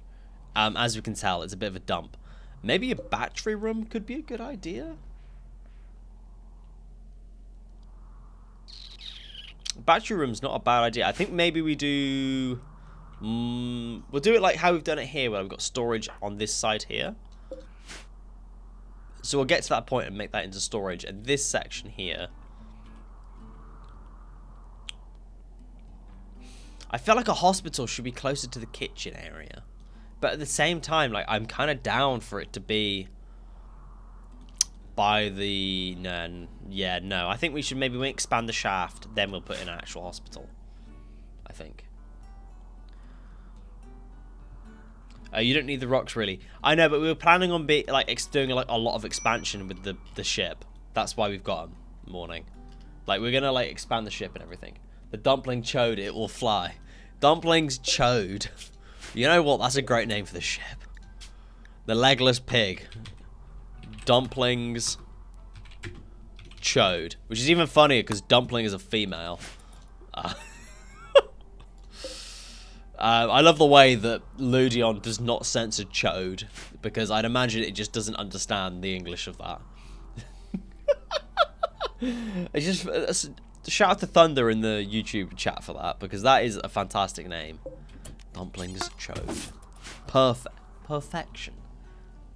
As we can tell, it's a bit of a dump. Maybe a battery room could be a good idea. Battery room's not a bad idea. I think maybe we do... we'll do it like how we've done it here, where we've got storage on this side here. So we'll get to that point and make that into storage. And this section here... I feel like a hospital should be closer to the kitchen area. But at the same time, like, I'm kind of down for it to be... by the... No. I think we should maybe expand the shaft, then we'll put in an actual hospital. I think. You don't need the rocks, really. I know, but we were planning on doing like a lot of expansion with the ship. That's why we've got them. Morning. Like, we're going to, like, expand the ship and everything. The dumpling chode, it will fly. Dumplings chode. You know what? That's a great name for the ship. The legless pig. Dumplings chode, which is even funnier because dumpling is a female. I love the way that Ludion does not censor chode, because I'd imagine it just doesn't understand the English of that. It's just shout out to Thunder in the YouTube chat for that, because that is a fantastic name. Dumplings chode. Perfection.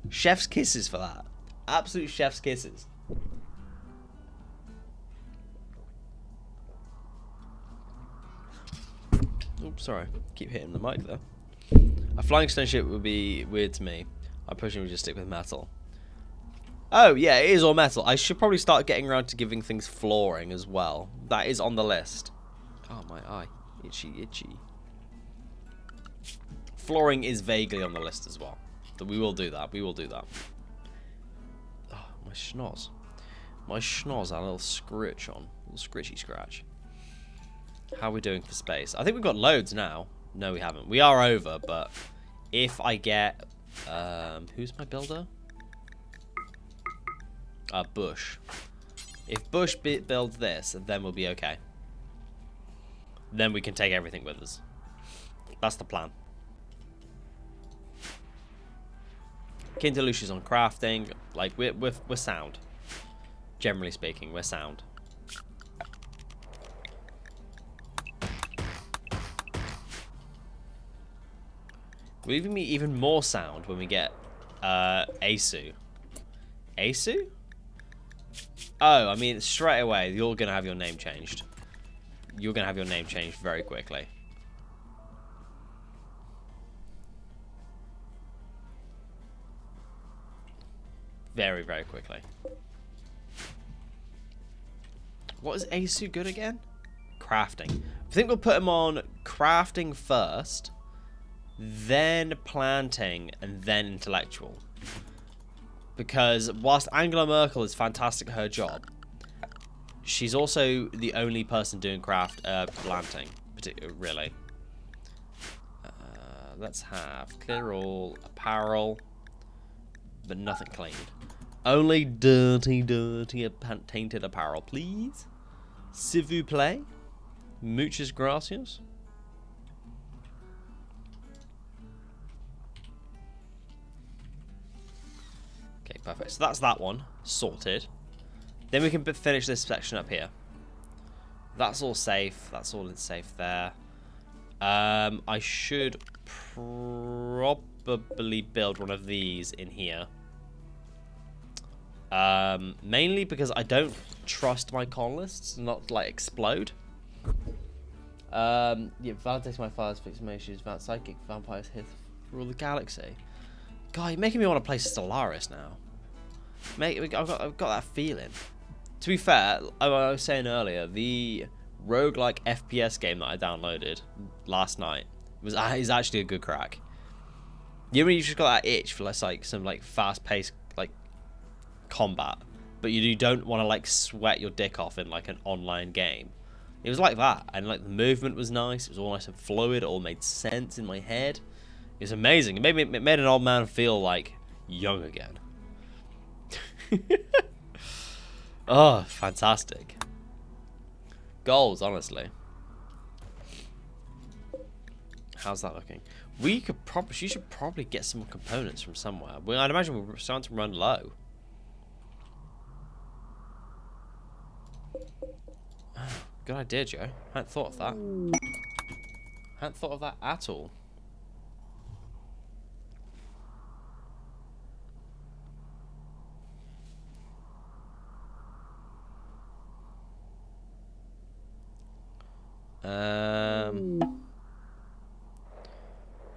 Chef's kisses for that. Absolute chef's kisses. Oops, sorry. Keep hitting the mic there. A flying stone ship would be weird to me. I personally would just stick with metal. Oh, yeah, it is all metal. I should probably start getting around to giving things flooring as well. That is on the list. Oh, my eye. Itchy, itchy. Flooring is vaguely on the list as well. But we will do that. We will do that. Oh, my schnoz. My schnoz had a little scritch on. A little scritchy scratch. How are we doing for space? I think we've got loads now. No, we haven't. We are over, but if I get... who's my builder? Bush. If Bush builds this, then we'll be okay. Then we can take everything with us. That's the plan. Kintalucia's on crafting. Like, we're sound. Generally speaking, we're sound. Will even be even more sound when we get Asu. Asu? Oh, I mean, straight away, you're going to have your name changed. You're going to have your name changed very quickly. Very, very quickly. What is Asu good again? Crafting. I think we'll put him on crafting first, then planting, and then intellectual. Because whilst Angela Merkel is fantastic at her job, she's also the only person doing planting, really. Let's have clear all, apparel, but nothing clean. Only dirty, tainted apparel, please. S'il vous plaît. Muchas gracias. Okay, perfect. So that's that one sorted. Then we can finish this section up here. That's all safe. That's all safe there. I should probably build one of these in here. Mainly because I don't trust my colonists not to, like, explode. Yeah, validate my fires, fix my issues, about psychic vampires here rule the galaxy. God, you're making me want to play Stellaris now. I've got that feeling. To be fair, I was saying earlier, the roguelike FPS game that I downloaded last night is actually a good crack. You know when you just got that itch for like some like fast-paced like combat, but you don't want to like sweat your dick off in like an online game. It was like that, and like the movement was nice. It was all nice and fluid. It all made sense in my head. It was amazing. It made an old man feel like young again. Oh, fantastic. Goals, honestly. How's that looking? She should probably get some more components from somewhere. Well, I'd imagine we're starting to run low. Good idea, Joe. I hadn't thought of that. I hadn't thought of that at all.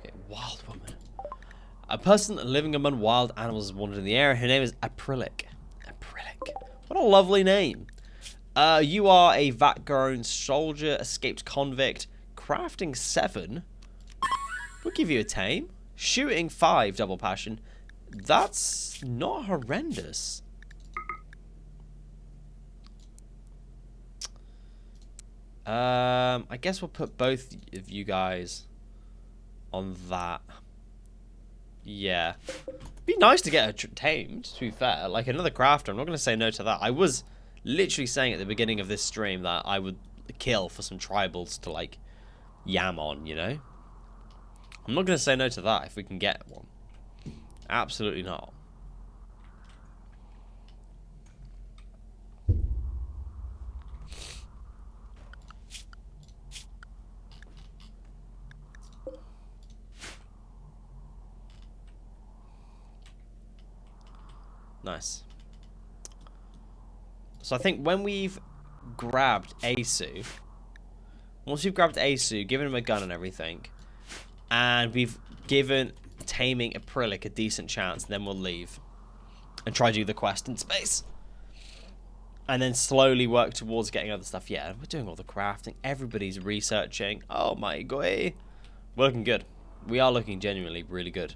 Okay, wild woman. A person living among wild animals is wanted in the area. Her name is Acrylic. Acrylic. What a lovely name. You are a vat-grown soldier, escaped convict, crafting 7. We'll give you a tame. Shooting 5, double passion. That's not horrendous. I guess we'll put both of you guys on that. Yeah. Be nice to get her tamed, to be fair. Like another crafter, I'm not going to say no to that. I was literally saying at the beginning of this stream that I would kill for some tribals to, like, yam on, you know? I'm not going to say no to that if we can get one. Absolutely not. Nice. So I think when we've grabbed Asu, once we've grabbed Asu, given him a gun and everything, and we've given taming Acrylic a decent chance, then we'll leave and try to do the quest in space. And then slowly work towards getting other stuff. Yeah, we're doing all the crafting. Everybody's researching. Oh my god. We're looking good. We are looking genuinely really good.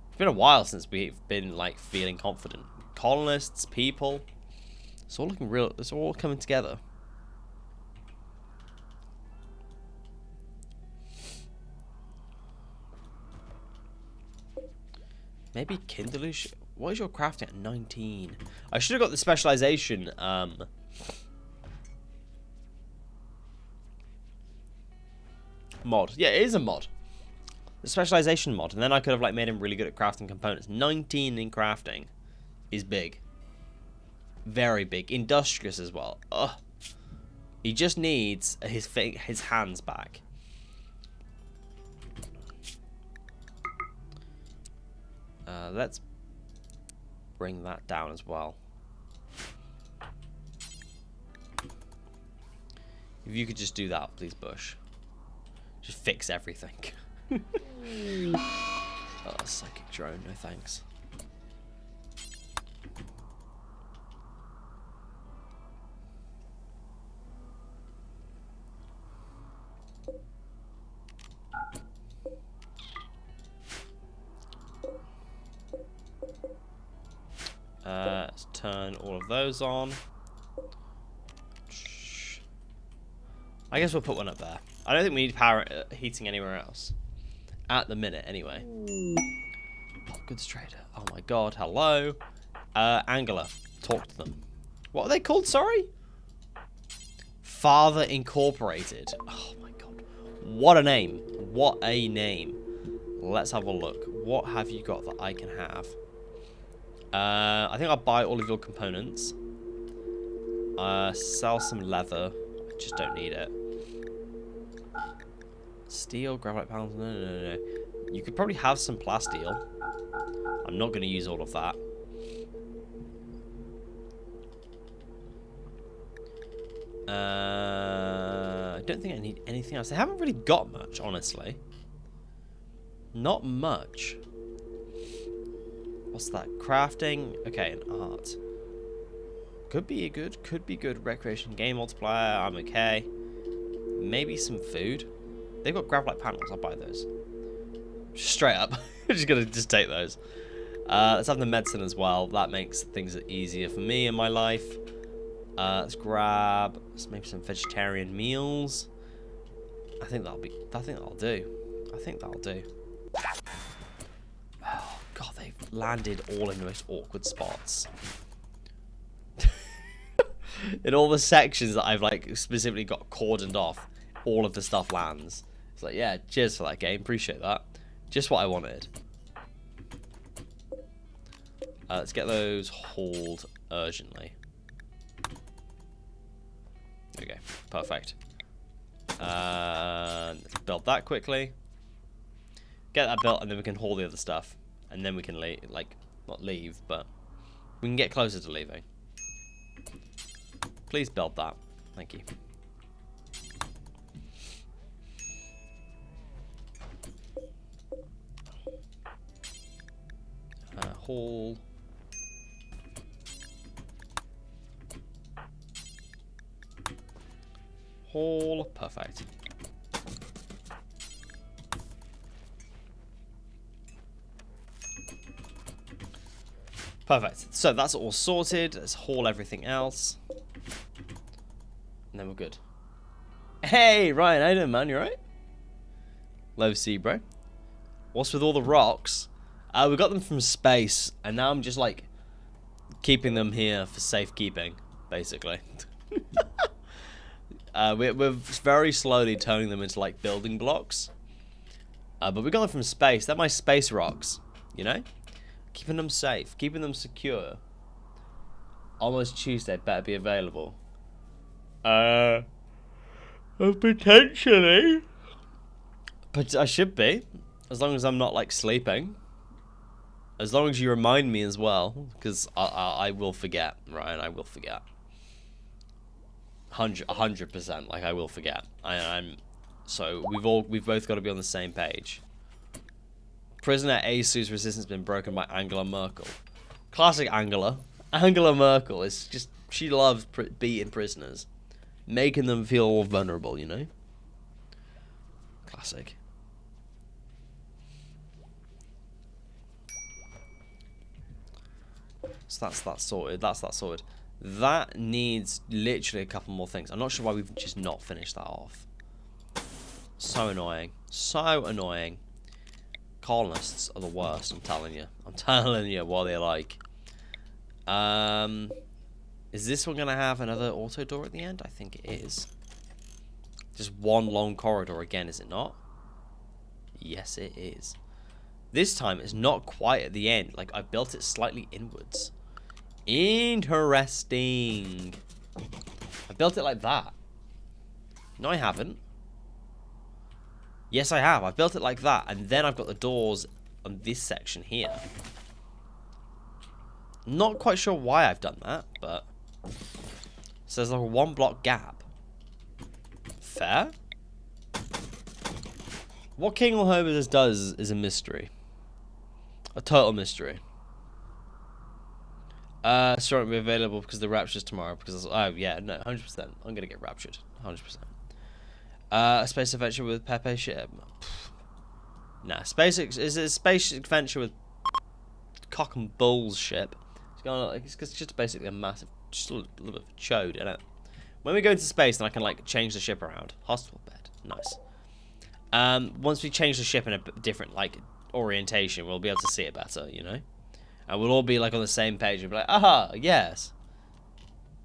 It's been a while since we've been like feeling confident. Colonists, people, it's all looking real. It's all coming together. Maybe Kindleish. What is your crafting at 19? I should have got the specialization. Mod. Yeah, it is a mod. The specialization mod, and then I could have like made him really good at crafting components. 19 in crafting is big, very big. Industrious as well. Ugh. He just needs his hands back. Let's bring that down as well. If you could just do that, please, Bush. Just fix everything. Oh, psychic drone, no thanks. Let's turn all of those on. I guess we'll put one up there. I don't think we need power heating anywhere else. At the minute, anyway. Oh, goods trader. Oh my god, hello. Angela, talk to them. What are they called, sorry? Father Incorporated. Oh my god. What a name. What a name. Let's have a look. What have you got that I can have? I think I'll buy all of your components. Sell some leather. I just don't need it. Steel, graphite panels. No. You could probably have some plasteel. I'm not going to use all of that. I don't think I need anything else. I haven't really got much, honestly. Not much. What's that? Crafting. Okay, and art. Could be good. Recreation game multiplier. I'm okay. Maybe some food. They've got graphite panels. I'll buy those. Straight up. I'm just gonna take those. Let's have the medicine as well. That makes things easier for me in my life. Let's grab maybe some vegetarian meals. I think that'll do. I think that'll do. Oh god, they've landed all in the most awkward spots. In all the sections that I've like specifically got cordoned off, all of the stuff lands. It's like, yeah, cheers for that game. Appreciate that. Just what I wanted. Let's get those hauled urgently. There we go. Perfect. Let's build that quickly. Get that built, and then we can haul the other stuff. And then we can leave, like, not leave, but we can get closer to leaving. Please build that. Thank you. Haul. Haul. Perfect. Perfect. So that's all sorted. Let's haul everything else. And then we're good. Hey, Ryan, how you doing, man? You alright? Low C, bro. What's with all the rocks? We got them from space, and now I'm just, like, keeping them here for safekeeping, basically. We're very slowly turning them into, like, building blocks. But we got them from space. They're my space rocks, you know? Keeping them safe, keeping them secure. Almost Tuesday, better be available. Potentially. But I should be, as long as I'm not, like, sleeping. As long as you remind me as well, because I will forget, Ryan. I will forget. 100%. Like, I will forget. So we've both got to be on the same page. Prisoner Asu's resistance been broken by Angela Merkel. Classic Angela. Angela Merkel is just, she loves beating prisoners, making them feel vulnerable. You know. Classic. So that's that sorted. That's that sorted. That needs literally a couple more things. I'm not sure why we've just not finished that off. So annoying. So annoying. Colonists are the worst, I'm telling you. I'm telling you what they're like. Is this one going to have another auto door at the end? I think it is. Just one long corridor again, is it not? Yes, it is. This time it's not quite at the end. Like, I built it slightly inwards. Interesting. I built it like that. No, I haven't. Yes, I have. I've built it like that. And then I've got the doors on this section here. Not quite sure why I've done that, but... So there's like a 1 block gap. Fair? What King Homer does is a mystery. A total mystery. Sorry, won't be available because the rapture's tomorrow. Because oh yeah, no, 100%. I'm gonna get raptured, 100%. A space adventure with Pepe ship. Nah, is a space adventure with cock and balls ship. It's going like it's just basically a massive, just a little bit of a chode, isn't it? When we go into space, then I can like change the ship around. Hospital bed, nice. Once we change the ship in a different like orientation, we'll be able to see it better, you know. And we'll all be like on the same page and be like, aha, yes,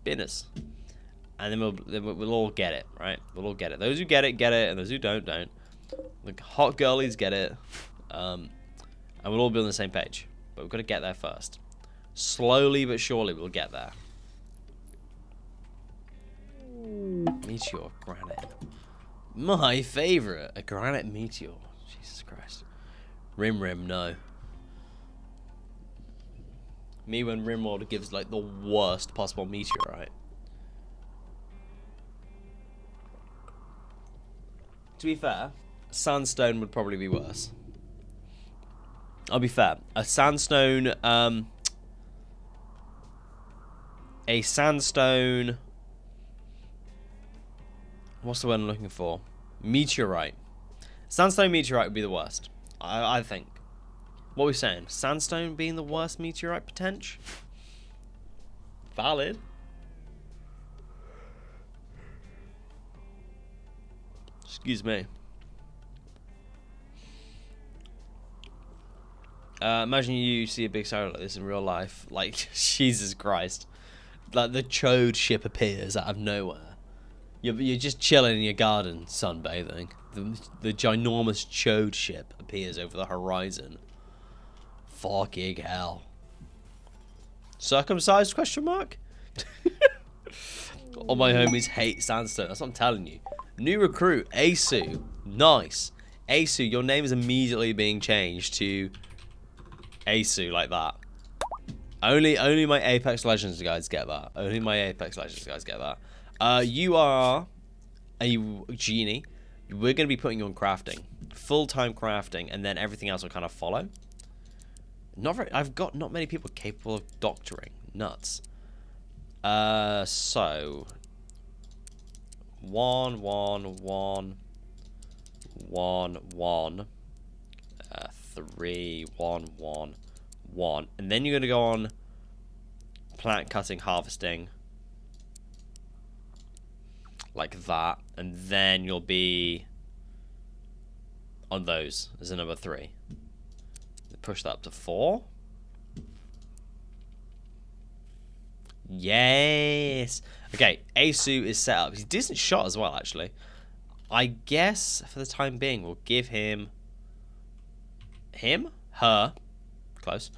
business. And then we'll all get it, right? We'll all get it. Those who get it, and those who don't. The hot girlies get it. And we'll all be on the same page. But we've got to get there first. Slowly but surely we'll get there. Meteor, granite. My favourite, a granite meteor. Jesus Christ. Rim, no. Me when Rimworld gives like the worst possible meteorite. To be fair, sandstone would probably be worse. I'll be fair. A sandstone, what's the word I'm looking for? Meteorite. Sandstone meteorite would be the worst. I think. What are we saying? Sandstone being the worst meteorite potential? Valid. Excuse me. Imagine you see a big star like this in real life. Like, Jesus Christ. Like, the chode ship appears out of nowhere. You're just chilling in your garden, sunbathing. The ginormous chode ship appears over the horizon. Fucking hell. Circumcised, question mark? All my homies hate sandstone. That's what I'm telling you. New recruit, Asu. Nice. Asu, your name is immediately being changed to Asu like that. Only my Apex Legends guys get that. Only my Apex Legends guys get that. You are a genie. We're going to be putting you on crafting. Full-time crafting, and then everything else will kind of follow. I've got not many people capable of doctoring. Nuts. So 1 1 1 1 1 3 1 1 1, and then you're gonna go on plant cutting, harvesting, like that, and then you'll be on those as a number 3. Push that up to 4. Yes. Okay, Asu is set up. He's a decent shot as well, actually. I guess for the time being, we'll give him, her, close,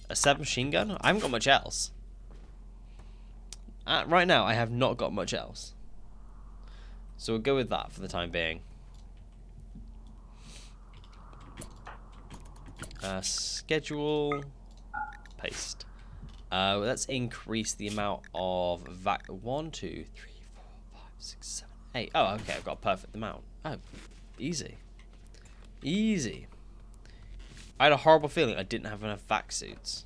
a 7 machine gun. I haven't got much else. Right now, I have not got much else. So we'll go with that for the time being. Schedule, paste. Let's increase the amount of 1 2 3 4 5 6 7 8. Oh, okay, I've got a perfect amount. Oh, easy. Easy. I had a horrible feeling I didn't have enough vac suits,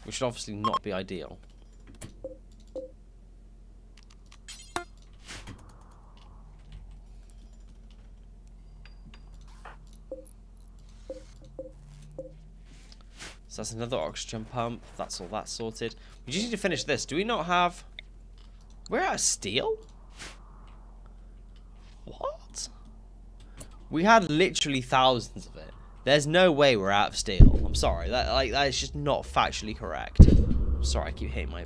which should obviously not be ideal. So that's another oxygen pump. That's all that sorted. We just need to finish this. Do we not have... We're out of steel? What? We had literally thousands of it. There's no way we're out of steel. I'm sorry. That is just not factually correct. Sorry, I keep hitting my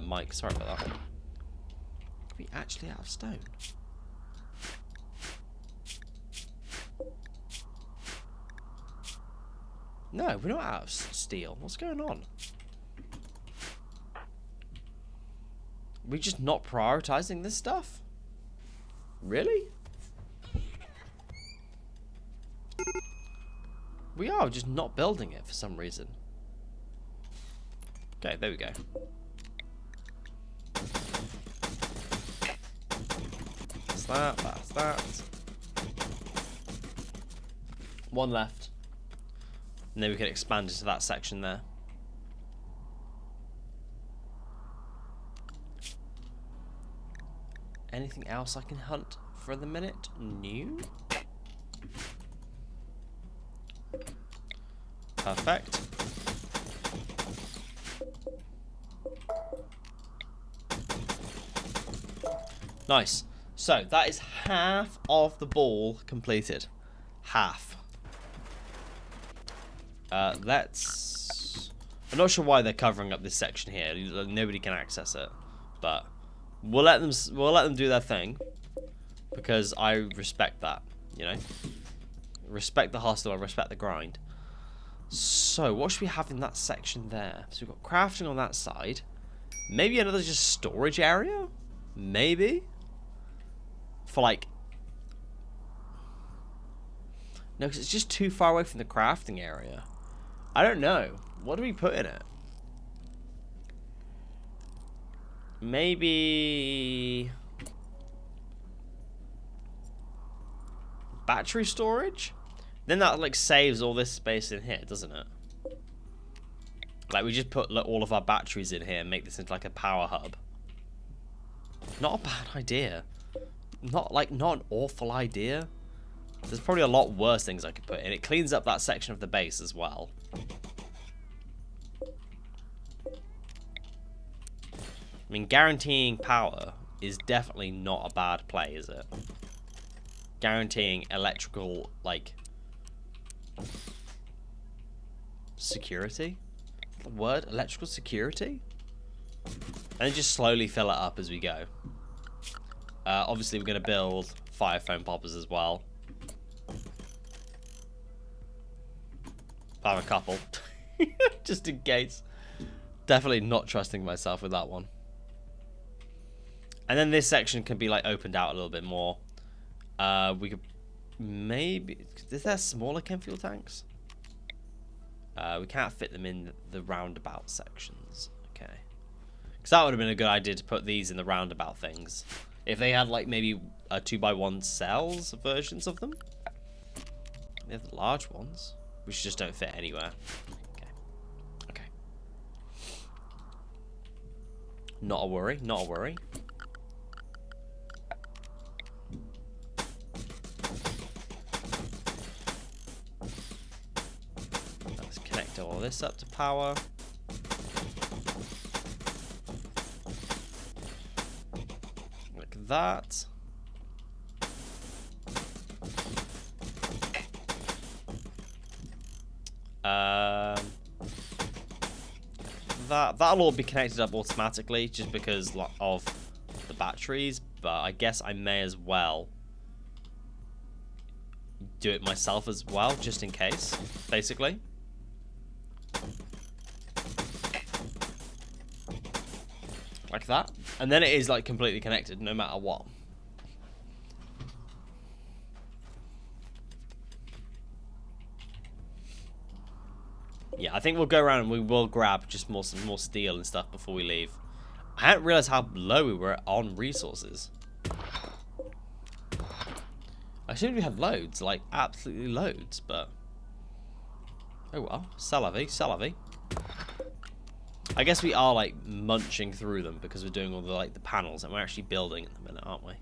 mic. Sorry about that. Are we actually out of stone? No, we're not out of steel. What's going on? We're just not prioritizing this stuff? Really? We are just not building it for some reason. Okay, there we go. That's that, that's that. One left. And then we can expand into that section there. Anything else I can hunt for the minute? No. Perfect. Nice. So that is half of the ball completed. Half. Let's... I'm not sure why they're covering up this section here. Nobody can access it, but we'll let them do their thing because I respect that. You know, respect the hustle. I respect the grind. So what should we have in that section there? So we've got crafting on that side. Maybe another just storage area. Maybe for like. No, because it's just too far away from the crafting area. I don't know. What do we put in it? Maybe battery storage? Then that like saves all this space in here, doesn't it? Like we just put all of our batteries in here and make this into like a power hub. Not a bad idea. Not an awful idea. There's probably a lot worse things I could put in. It cleans up that section of the base as well. I mean, guaranteeing power is definitely not a bad play, is it? Guaranteeing electrical, like, security? The word? Electrical security? And then just slowly fill it up as we go. Obviously, we're going to build fire foam poppers as well. I have a couple. Just in case. Definitely not trusting myself with that one. And then this section can be like opened out a little bit more. We could maybe... Is there smaller chem fuel tanks? We can't fit them in the roundabout sections. Okay. Because that would have been a good idea to put these in the roundabout things. If they had like maybe 2x1 cells versions of them. They have the large ones, which just don't fit anywhere. Okay. Okay. Not a worry. Not a worry. Let's connect all this up to power. Like that. That'll all be connected up automatically just because of the batteries, but I guess I may as well do it myself as well, just in case, basically. Like that. And then it is like completely connected no matter what. Yeah, I think we'll go around and we will grab just some more steel and stuff before we leave. I hadn't realized how low we were on resources. I assumed we had loads, like absolutely loads, but oh well, c'est la vie, c'est la vie. I guess we are like munching through them because we're doing all the panels and we're actually building in a minute, aren't we?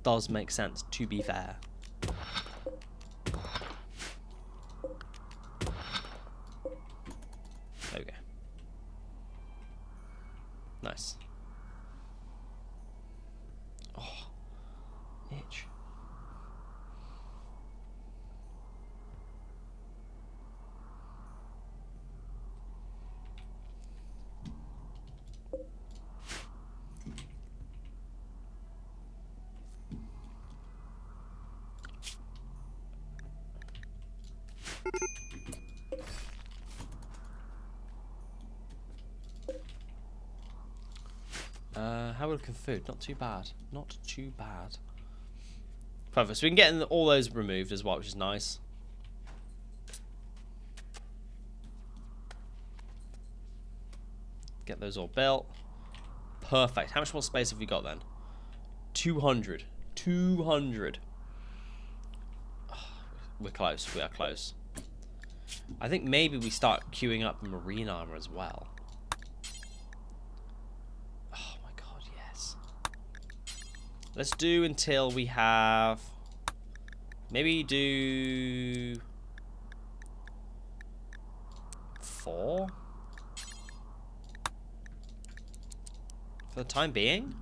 Does make sense, to be fair. Okay. Nice. Oh, itch. How are we looking for food? Not too bad. Not too bad. Perfect. So we can get all those removed as well, which is nice. get those all built. Perfect. How much more space have we got then? 200. 200. Oh, we're close. We are close. I think maybe we start queuing up marine armor as well. Oh my god, yes. Let's do until we have... Maybe do... 4? For the time being?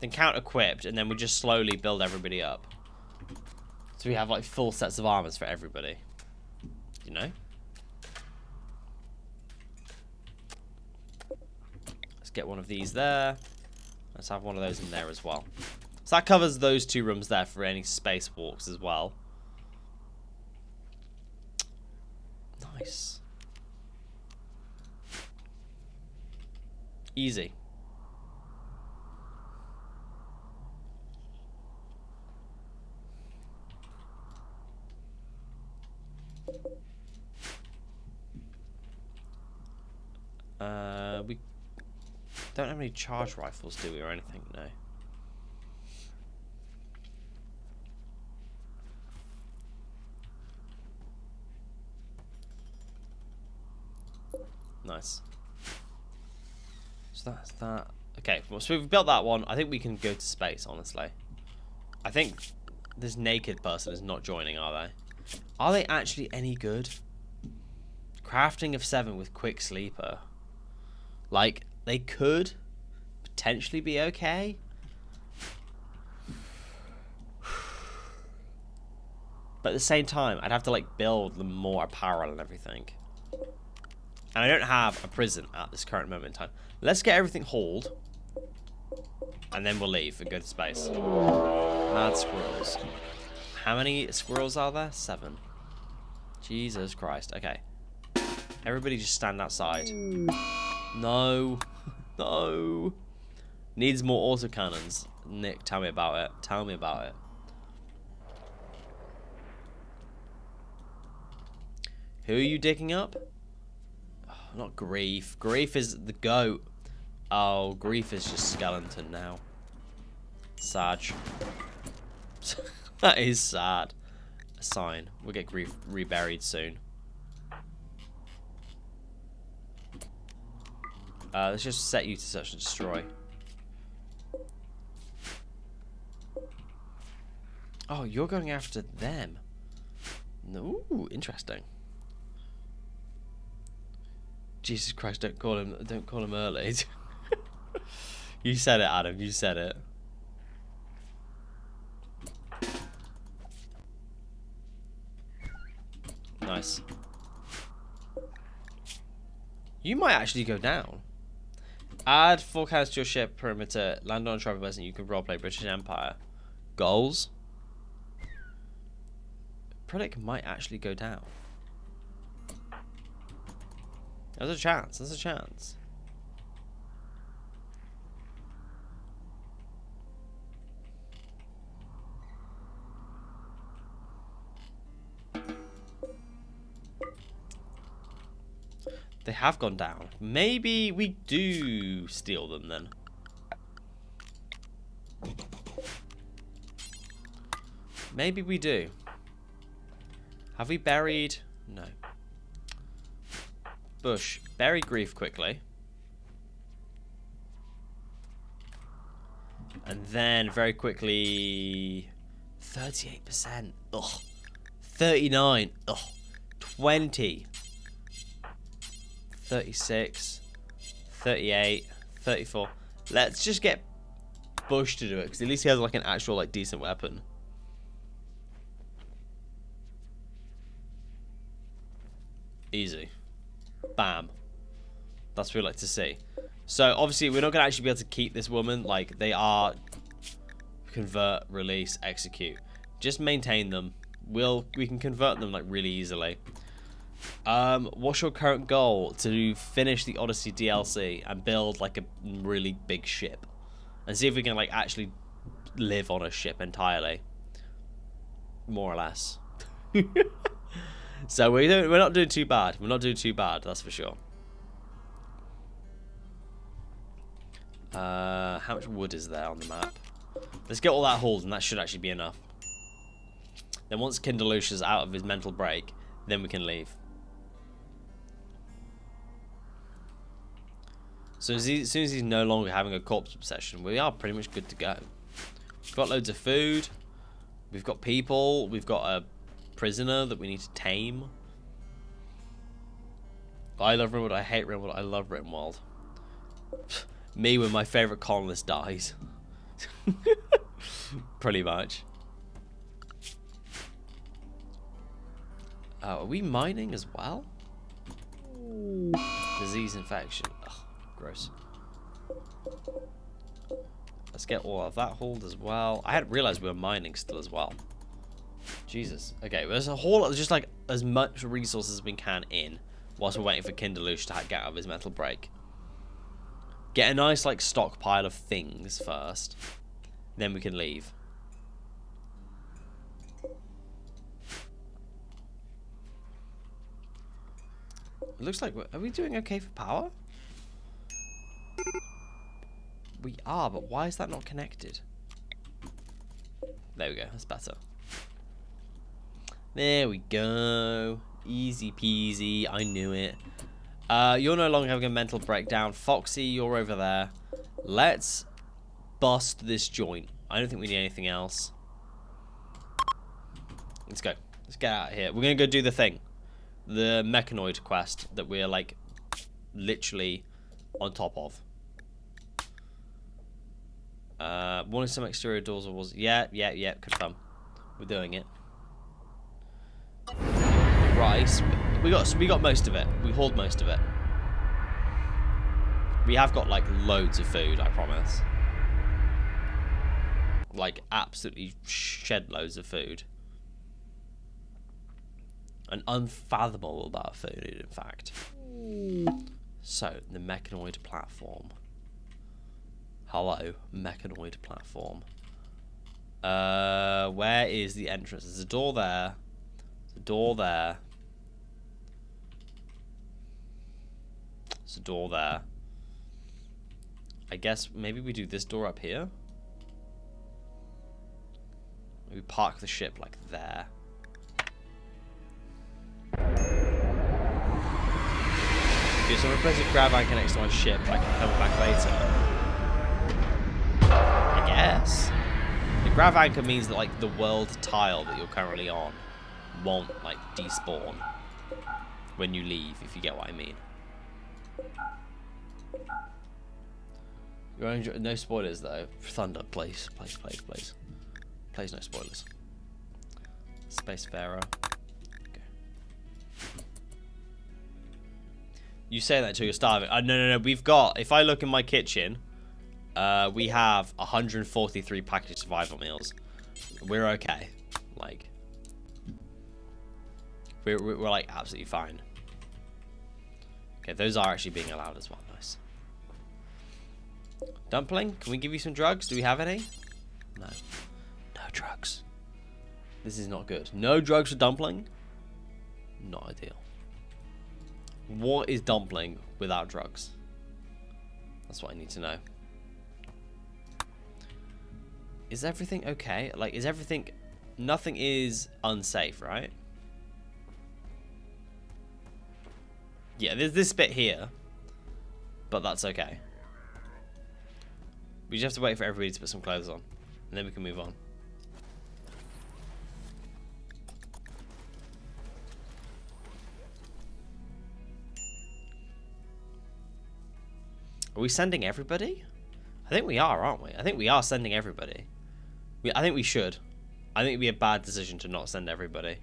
Then count equipped, and then we just slowly build everybody up. So we have like full sets of armors for everybody. You know? Let's get one of these there. Let's have one of those in there as well. So that covers those 2 rooms there for any spacewalks as well. Nice. Easy. We don't have any charge rifles, do we, or anything? No. Nice. So that's that. Okay, well, so we've built that one. I think we can go to space, honestly. I think this naked person is not joining, are they? Are they actually any good? Crafting of 7 with quick sleeper. Like, they could potentially be okay. But at the same time, I'd have to, like, build them more apparel and everything. And I don't have a prison at this current moment in time. Let's get everything hauled. And then we'll leave and go to space. Mad squirrels. How many squirrels are there? 7. Jesus Christ. Okay. Everybody just stand outside. No. No. Needs more autocannons. Nick, tell me about it. Tell me about it. Who are you digging up? Oh, not Grief. Grief is the goat. Oh, Grief is just skeleton now. Sad. That is sad. A sign. We'll get Grief reburied soon. Let's just set you to search and destroy. Oh, you're going after them. Ooh, interesting. Jesus Christ! Don't call him early. You said it, Adam. You said it. Nice. You might actually go down. Add 4 cannons to your ship perimeter. Land on a travel base and you can roleplay British Empire. Goals. Predic might actually go down. There's a chance. There's a chance. They have gone down. Maybe we do steal them then. Maybe we do. Have we buried? No. Bush. Bury Grief quickly. And then very quickly... 38%. Ugh. 39. Ugh. 20. 36, 38, 34. Let's just get Bush to do it, because at least he has like an actual like decent weapon. Easy. Bam. That's what we like to see. So obviously we're not going to actually be able to keep this woman. Like, they are convert, release, execute. Just maintain them. We can convert them like really easily. What's your current goal? To finish the Odyssey DLC and build like a really big ship and see if we can like actually live on a ship entirely, more or less. So we're not doing too bad. We're not doing too bad, that's for sure. How much wood is there on the map? Let's get all that hauled, and that should actually be enough. Then once Kindelush is out of his mental break, then we can leave. So as soon as he's no longer having a corpse obsession, we are pretty much good to go. We've got loads of food. We've got people. We've got a prisoner that we need to tame. I love Rimworld. I hate Rimworld. I love Rimworld. Me when my favourite colonist dies. Pretty much. Are we mining as well? Disease infection. Ugh, gross. Let's get all of that hauled as well. I hadn't realised we were mining still as well. Jesus. Okay, well, there's a whole, just like as much resources as we can in whilst we're waiting for Kindelush to get out of his mental break. Get a nice like stockpile of things first. Then we can leave. It looks like are we doing okay for power? We are, but why is that not connected? There we go, that's better. There we go. Easy peasy, I knew it. You're no longer having a mental breakdown. Foxy, you're over there. Let's bust this joint. I don't think we need anything else. Let's go. Let's get out of here. We're going to go do the thing. The mechanoid quest that we're like literally on top of. Wanted some exterior doors or was yeah, confirm. We're doing it. Rice. We got most of it. We hauled most of it. We have got like loads of food, I promise. Like absolutely shed loads of food. An unfathomable amount of food, in fact. So, the mechanoid platform. Hello, mechanoid platform. Where is the entrance? There's a door there. There's a door there. There's a door there. I guess maybe we do this door up here. Maybe park the ship like there. Okay, so I'm gonna place a grab anchor next to my ship. I can come back later. I guess. The grab anchor means that like the world tile that you're currently on won't like despawn when you leave, if you get what I mean. You're enjoying, no spoilers though. Thunder, please. Please, no spoilers. Spacefarer. Okay. You say that until you're starving. No. We've got. If I look in my kitchen, we have 143 packaged survival meals. We're okay. Like, we're like absolutely fine. Okay, those are actually being allowed as well. Nice. Dumpling, can we give you some drugs? Do we have any? No. No drugs. This is not good. No drugs for Dumpling? Not ideal. What is Dumpling without drugs? That's what I need to know. Is everything okay? Like, is everything... Nothing is unsafe, right? Yeah, there's this bit here. But that's okay. We just have to wait for everybody to put some clothes on. And then we can move on. Are we sending everybody? I think we are, aren't we? I think we are sending everybody. I think we should. I think it'd be a bad decision to not send everybody.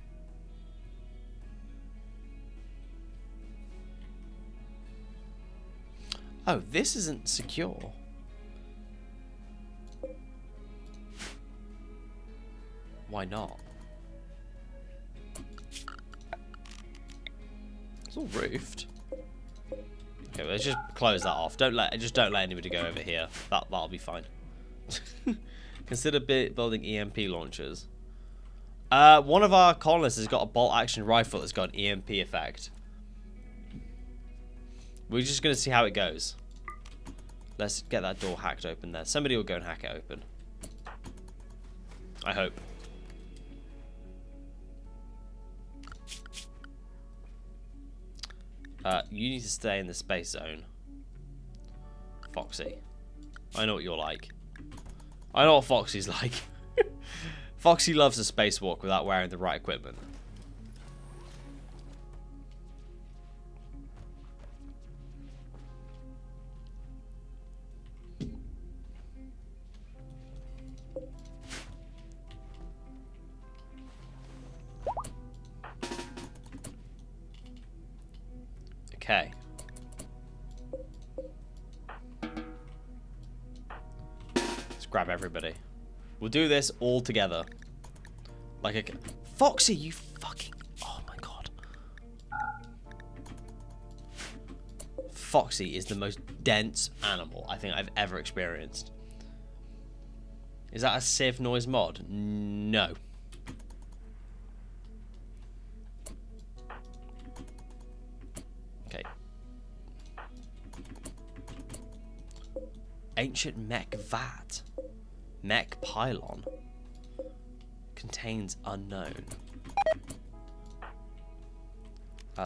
Oh, this isn't secure. Why not? It's all roofed. Okay, well, let's just close that off. Just don't let anybody go over here. That'll be fine. Consider building EMP launchers. One of our colonists has got a bolt action rifle that's got an EMP effect. We're just gonna see how it goes. Let's get that door hacked open there. Somebody will go and hack it open. I hope. You need to stay in the space zone. Foxy. I know what you're like. I know what Foxy's like. Foxy loves a spacewalk without wearing the right equipment. Okay. Let's grab everybody. We'll do this all together. Like a... Foxy, you fucking... Oh my god. Foxy is the most dense animal I think I've ever experienced. Is that a Civ noise mod? No. Okay. Ancient mech vat. Mech pylon. Contains unknown.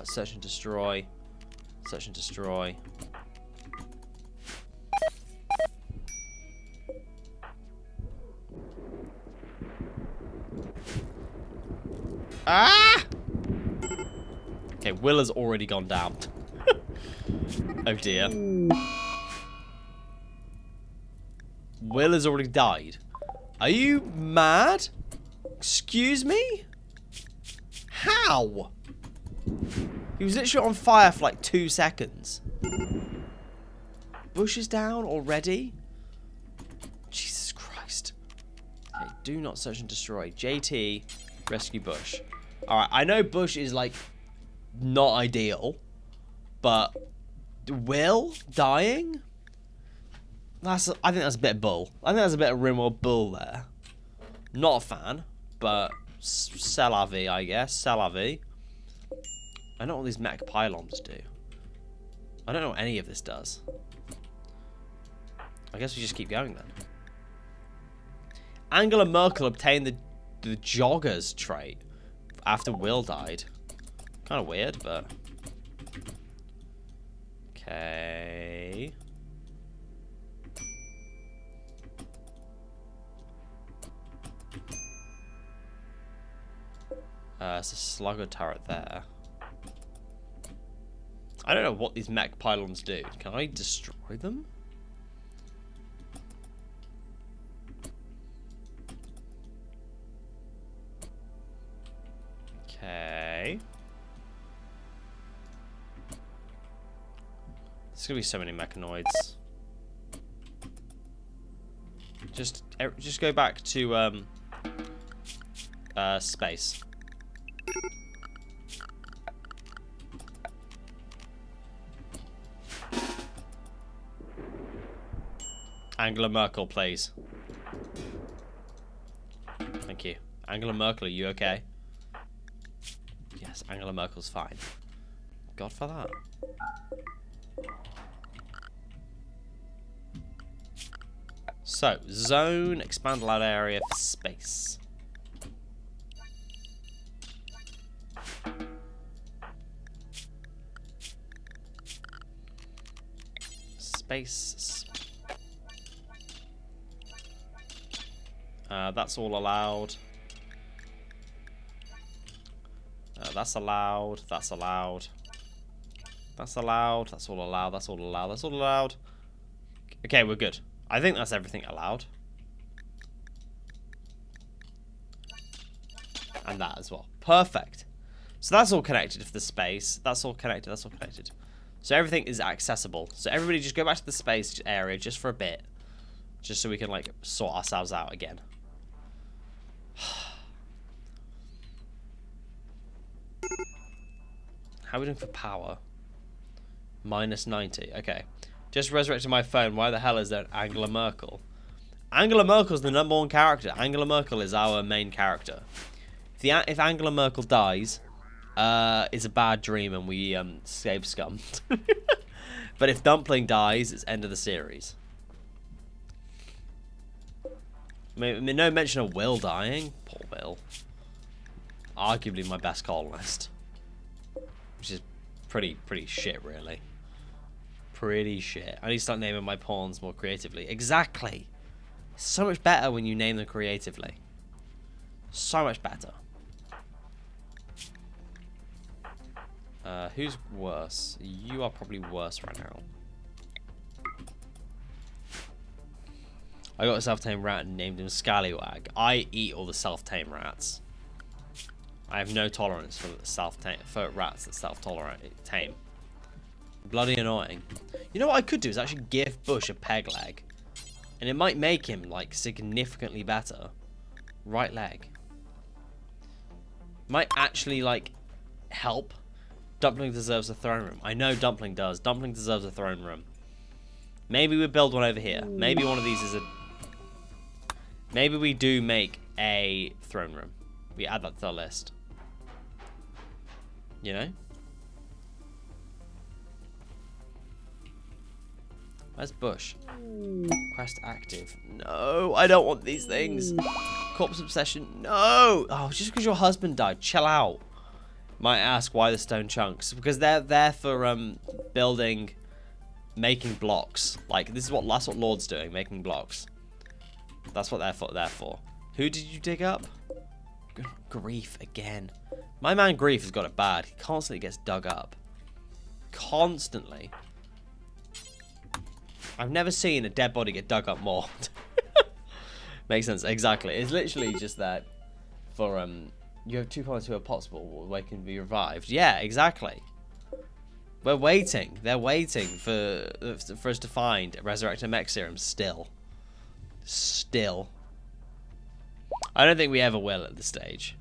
Search and destroy. Search and destroy. Ah! Okay, Will has already gone down. Oh dear. Will has already died. Are you mad? Excuse me? How? He was literally on fire for like 2 seconds. Bush is down already? Jesus Christ. Okay, do not search and destroy. JT, rescue Bush. Alright, I know Bush is like not ideal, but Will dying? I think that's a bit of bull. I think that's a bit of Rimworld bull there. Not a fan, but c'est la vie, I guess. C'est la vie. I know what these mech pylons do. I don't know what any of this does. I guess we just keep going then. Angela Merkel obtained the joggers trait after Will died. Kind of weird, but... Okay... It's a slugger turret there. I don't know what these mech pylons do. Can I destroy them? Okay. There's gonna be so many mechanoids. Just go back to space. Angela Merkel, please. Thank you. Angela Merkel, are you okay? Yes, Angela Merkel's fine. God for that. So, zone, expand allowed area for space. Space. That's all allowed. That's allowed. That's allowed. That's allowed. That's all allowed. That's all allowed. That's all allowed. Okay, we're good. I think that's everything allowed. And that as well. Perfect. So that's all connected to the space. That's all connected. That's all connected. So everything is accessible. So everybody just go back to the space area just for a bit. Just so we can, like, sort ourselves out again. How are we doing for power? Minus 90. Okay. Just resurrected my phone. Why the hell is there Angela Merkel? Angela Merkel's the #1 character. Angela Merkel is our main character. If Angela Merkel dies, it's a bad dream and we save scum. But if Dumpling dies, it's end of the series. No mention of Will dying. Poor Will. Arguably my best colonist. Which is pretty shit, really. Pretty shit. I need to start naming my pawns more creatively. Exactly. So much better when you name them creatively. So much better. Who's worse? You are probably worse right now. I got a self-tame rat and named him Scallywag. I eat all the self-tame rats. I have no tolerance for rats that self-tame. Bloody annoying. You know what I could do is actually give Bush a peg leg. And it might make him, like, significantly better. Right leg. Might actually, like, help. Dumpling deserves a throne room. I know Dumpling does. Dumpling deserves a throne room. Maybe we build one over here. Maybe one of these is a... Maybe we do make a throne room. We add that to our list. You know? Where's Bush? Quest active. No, I don't want these things. Corpse obsession. No! Oh, just because your husband died. Chill out. Might ask why the stone chunks. Because they're there for building, making blocks. Like, that's what Lord's doing, making blocks. That's what they're for. Who did you dig up? Grief again. My man Grief has got it bad. He constantly gets dug up. Constantly. I've never seen a dead body get dug up more. Makes sense. Exactly. It's literally just that for you have 2 colonists who are possible where can be revived. Yeah, exactly. We're waiting. They're waiting for us to find a resurrected mech serum still. Still. I don't think we ever will at this stage.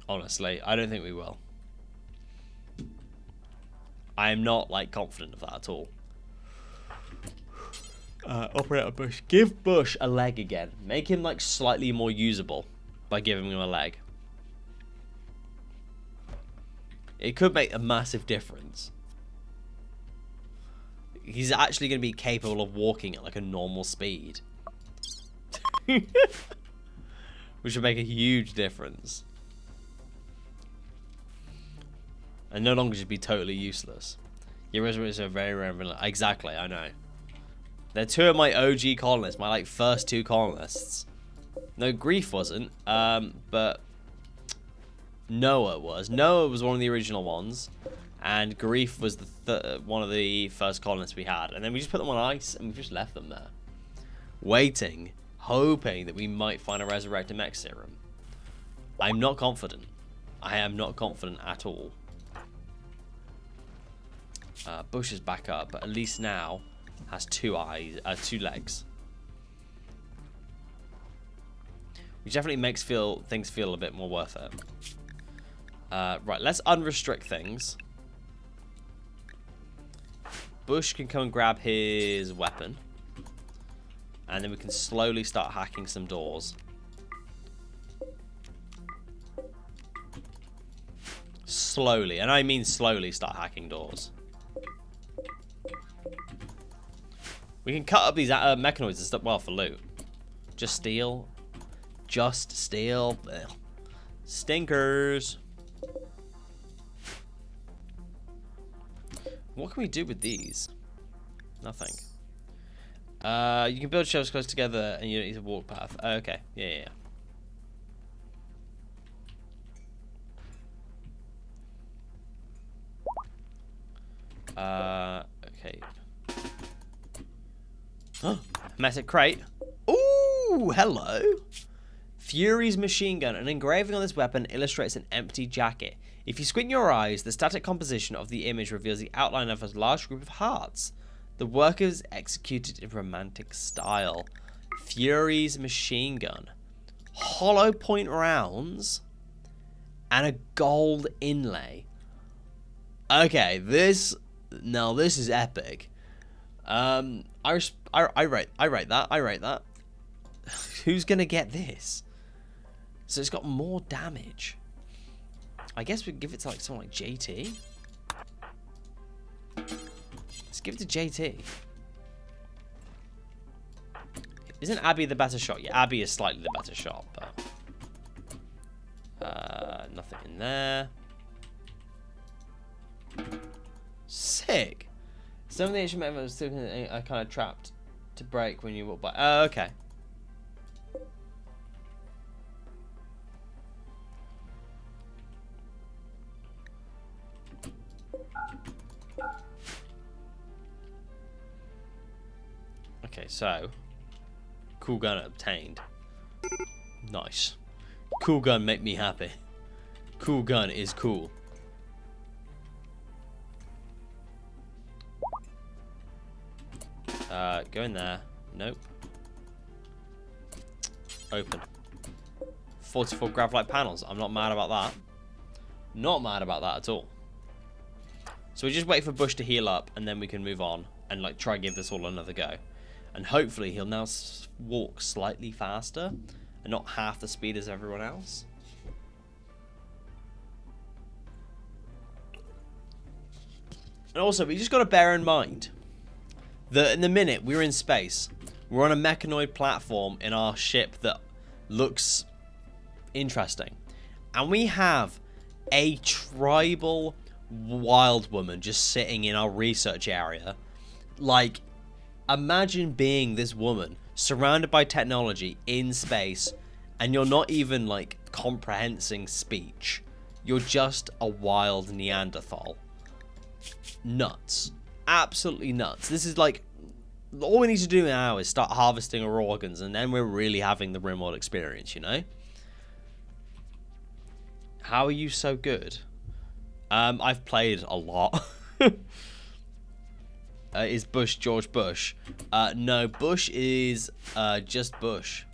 Honestly, I don't think we will. I am not, like, confident of that at all. Operator Bush. Give Bush a leg again. Make him, like, slightly more usable by giving him a leg. It could make a massive difference. He's actually going to be capable of walking at, like, a normal speed. Which would make a huge difference. And no longer just be totally useless. Your reservoirs are very rare. Exactly, I know. They're 2 of my OG colonists, my, like, first 2 colonists. No, Grief wasn't, but Noah was. Noah was one of the original ones, and Grief was the one of the first colonists we had. And then we just put them on ice, and we just left them there. Waiting, hoping that we might find a resurrected mech serum. I'm not confident. I am not confident at all. Bush is back up, but at least now has 2 legs. Which definitely makes things feel a bit more worth it. Right, let's unrestrict things. Bush can come and grab his weapon. And then we can slowly start hacking some doors. Slowly, and I mean slowly start hacking doors. We can cut up these mechanoids and stuff, well, for loot. Just steal. Just steal. Ugh. Stinkers. What can we do with these? Nothing. You can build shelves close together and you don't need to walk path. Okay. Yeah. Okay. Hermetic crate. Ooh, hello. Fury's machine gun. An engraving on this weapon illustrates an empty jacket. If you squint your eyes, the static composition of the image reveals the outline of a large group of hearts. The work is executed in romantic style. Fury's machine gun. Hollow point rounds. And a gold inlay. Okay, this is epic. I rate that. Who's gonna get this? So it's got more damage. I guess we can give it to like someone like JT. Let's give it to JT. Isn't Abby the better shot? Yeah, Abby is slightly the better shot, but nothing in there. Sick. Some of the ancient methods still are kind of trapped to break when you walk by. Oh, okay. Okay, so cool gun obtained. Nice. Cool gun make me happy. Cool gun is cool. Go in there. Nope. Open. 44 graphite panels. I'm not mad about that. Not mad about that at all. So we just wait for Bush to heal up, and then we can move on and like try and give this all another go. And hopefully he'll now walk slightly faster and not half the speed as everyone else. And also, we just got to bear in mind that in the minute we're in space, we're on a mechanoid platform in our ship that looks interesting. And we have a tribal wild woman just sitting in our research area. Like, imagine being this woman surrounded by technology in space, and you're not even like comprehending speech. You're just a wild Neanderthal. Nuts. Absolutely nuts. This is like, all we need to do now is start harvesting our organs, and then we're really having the Rimworld experience, you know? How are you so good? I've played a lot. Is Bush George Bush? No, Bush is just Bush.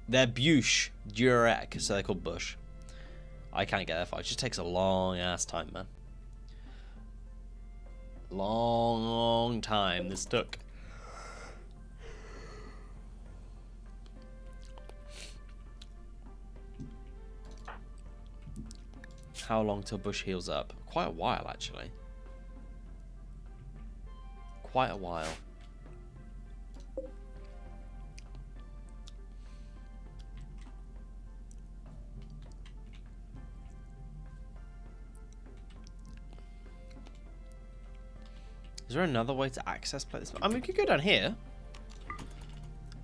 They're Bush, Durek, so they're called Bush. I can't get that far. It just takes a long ass time, man. Long time this took. How long till Bush heals up? Quite a while, actually. Quite a while. Is there another way to access this? I mean, we could go down here.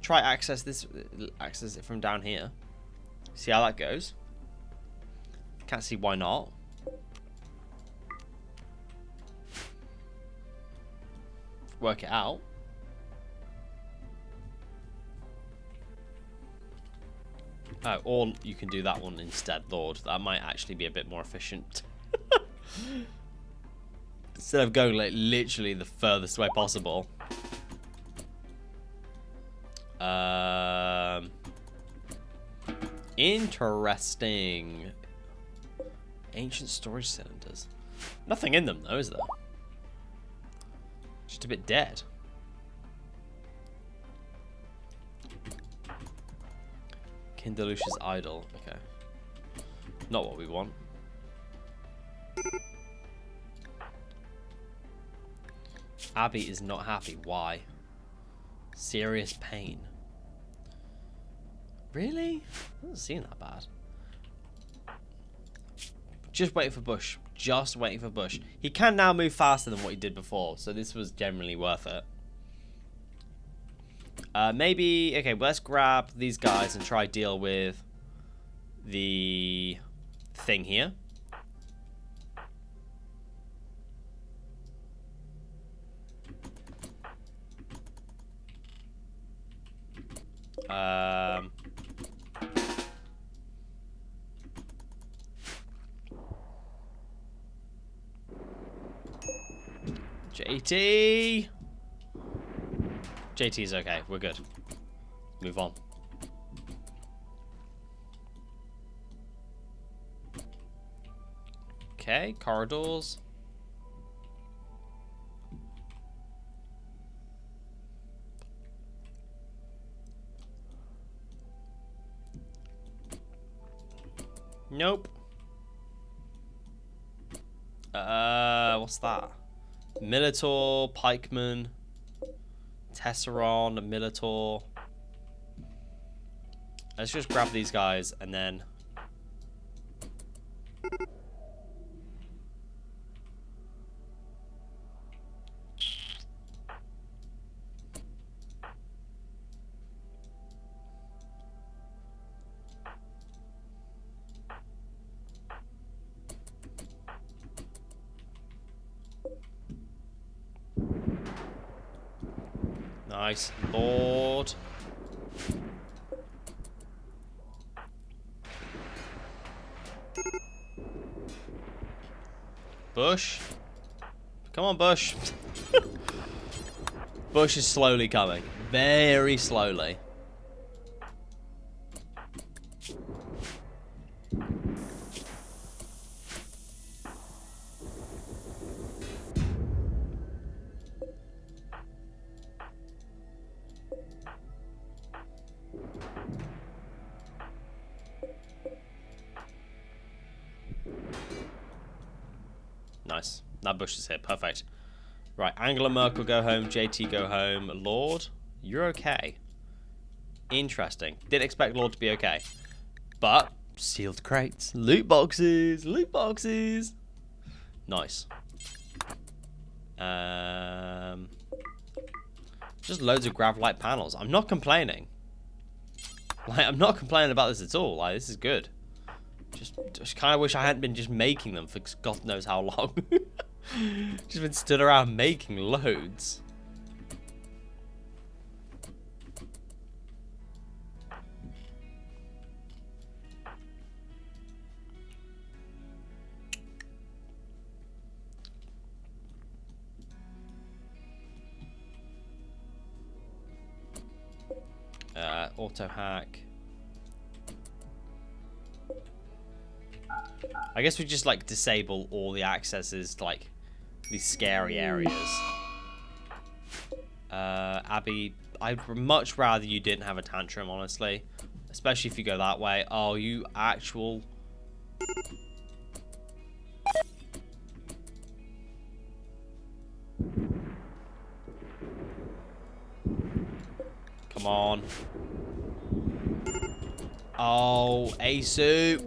Try access this. Access it from down here. See how that goes. Can't see why not. Work it out. Oh, or you can do that one instead, Lord. That might actually be a bit more efficient. Instead of going like literally the furthest way possible. Interesting. Ancient storage cylinders. Nothing in them though, is there? Just a bit dead. Kindalush's idol. Okay. Not what we want. Abby is not happy. Why? Serious pain. Really? Doesn't seem that bad. Just waiting for Bush. Just waiting for Bush. He can now move faster than what he did before, so this was generally worth it. Maybe... Okay, well, let's grab these guys and try deal with the thing here. JT! JT's okay. We're good. Move on. Okay, corridors. Nope. What's that? Minotaur, Pikeman, Tesseron, Minotaur. Let's just grab these guys and then... Nice. Lord. Bush. Come on, Bush. Bush is slowly coming. Very slowly. Nice. That Bush is here. Perfect. Right. Angela Merkel go home. JT go home. Lord, you're okay. Interesting. Didn't expect Lord to be okay. But sealed crates. Loot boxes. Loot boxes. Nice. Just loads of gravelite panels. I'm not complaining. Like, I'm not complaining about this at all. Like, this is good. Just kind of wish I hadn't been just making them for God knows how long. Just been stood around making loads. Auto hack. I guess we just like disable all the accesses to like these scary areas. Abby, I'd much rather you didn't have a tantrum, honestly. Especially if you go that way. Oh, you actual... Come on. Oh, Asu.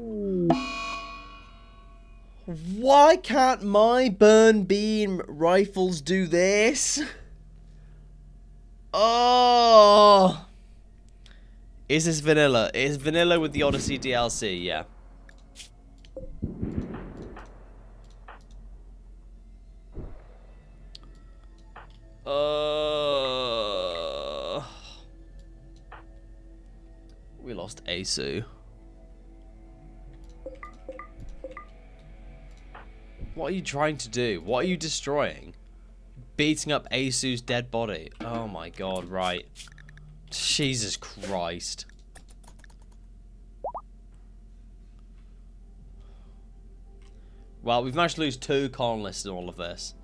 Why can't my burn beam rifles do this? Oh. Is this vanilla? It is vanilla with the Odyssey DLC, yeah. We lost Asu. What are you trying to do? What are you destroying? Beating up Asu's dead body. Oh my god, right. Jesus Christ. Well, we've managed to lose 2 colonists in all of this.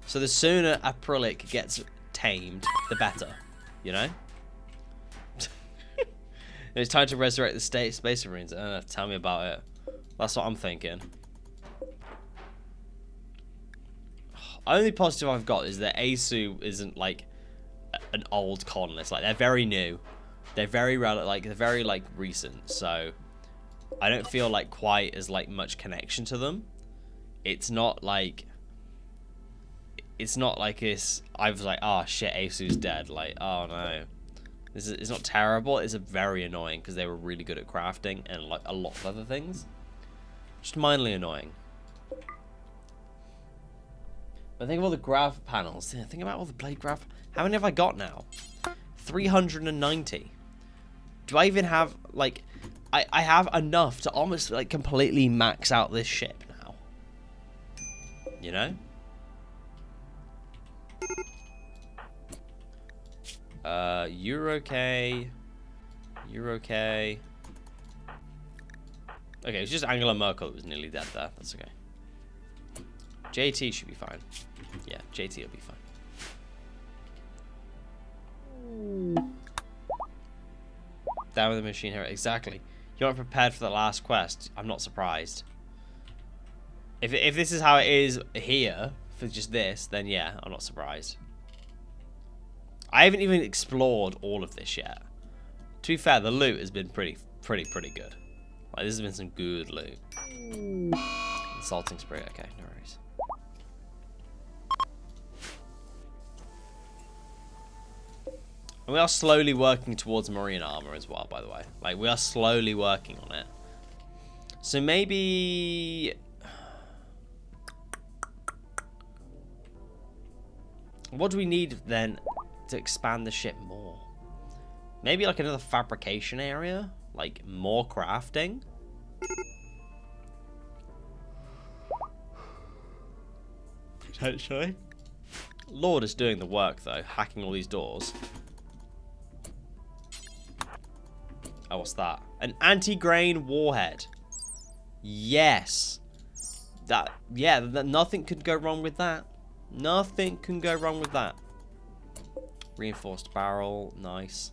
So the sooner Aprilik gets tamed, the better. You know? It's time to resurrect the Space Marines. Tell me about it. That's what I'm thinking. Only positive I've got is that Asu isn't like an old colonist. Like, they're very new. They're very recent. So I don't feel like quite as like much connection to them. It's not like it's I was like, oh shit, Asu's dead. Like, oh no. It's not terrible. It's very annoying because they were really good at crafting and like a lot of other things. Just mildly annoying. But think of all the grav panels. Think about all the blade grav. How many have I got now? 390. Do I even have like? I have enough to almost like completely max out this ship now. You know? You're okay. You're okay. Okay, it's just Angela Merkel that was nearly dead there. That's okay. JT should be fine. Yeah, JT will be fine. Down with the machine here. Exactly. You aren't prepared for the last quest. I'm not surprised. If this is how it is here, for just this, then yeah, I'm not surprised. I haven't even explored all of this yet. To be fair, the loot has been pretty pretty good. Like, this has been some good loot. Insulting spray. Okay, no worries. And we are slowly working towards marine armor as well, by the way. Like, we are slowly working on it. So maybe... what do we need then to expand the ship more? Maybe like another fabrication area? Like more crafting? Potentially. Lord is doing the work though, hacking all these doors. Oh, what's that? An anti-grain warhead. Yes. Nothing could go wrong with that. Nothing can go wrong with that. Reinforced barrel, nice.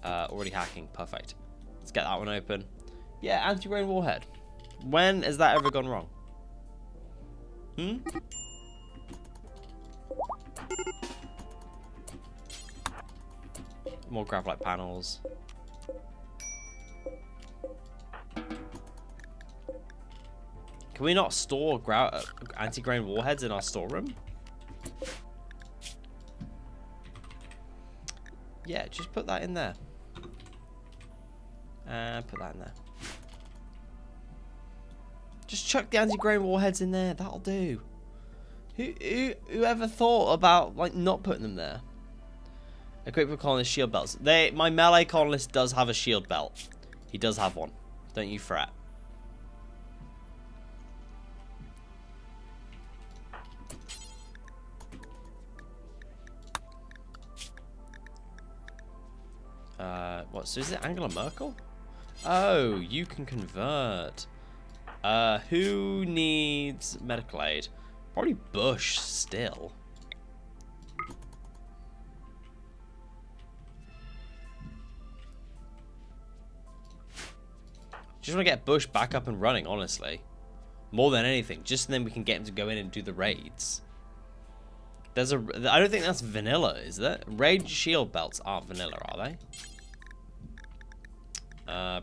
Already hacking, perfect. Let's get that one open. Yeah, anti-grain warhead. When has that ever gone wrong? More graphite panels. Can we not store anti-grain warheads in our storeroom? Yeah, just put that in there. And put that in there. Just chuck the anti-grain warheads in there. That'll do. Whoever thought about like not putting them there? Equip for colonist shield belts. My melee colonist does have a shield belt. He does have one. Don't you fret. What? So is it Angela Merkel? Oh, you can convert. Who needs medical aid? Probably Bush still. Just want to get Bush back up and running, honestly. More than anything. Just then we can get him to go in and do the raids. I don't think that's vanilla, is that? Raid shield belts aren't vanilla, are they?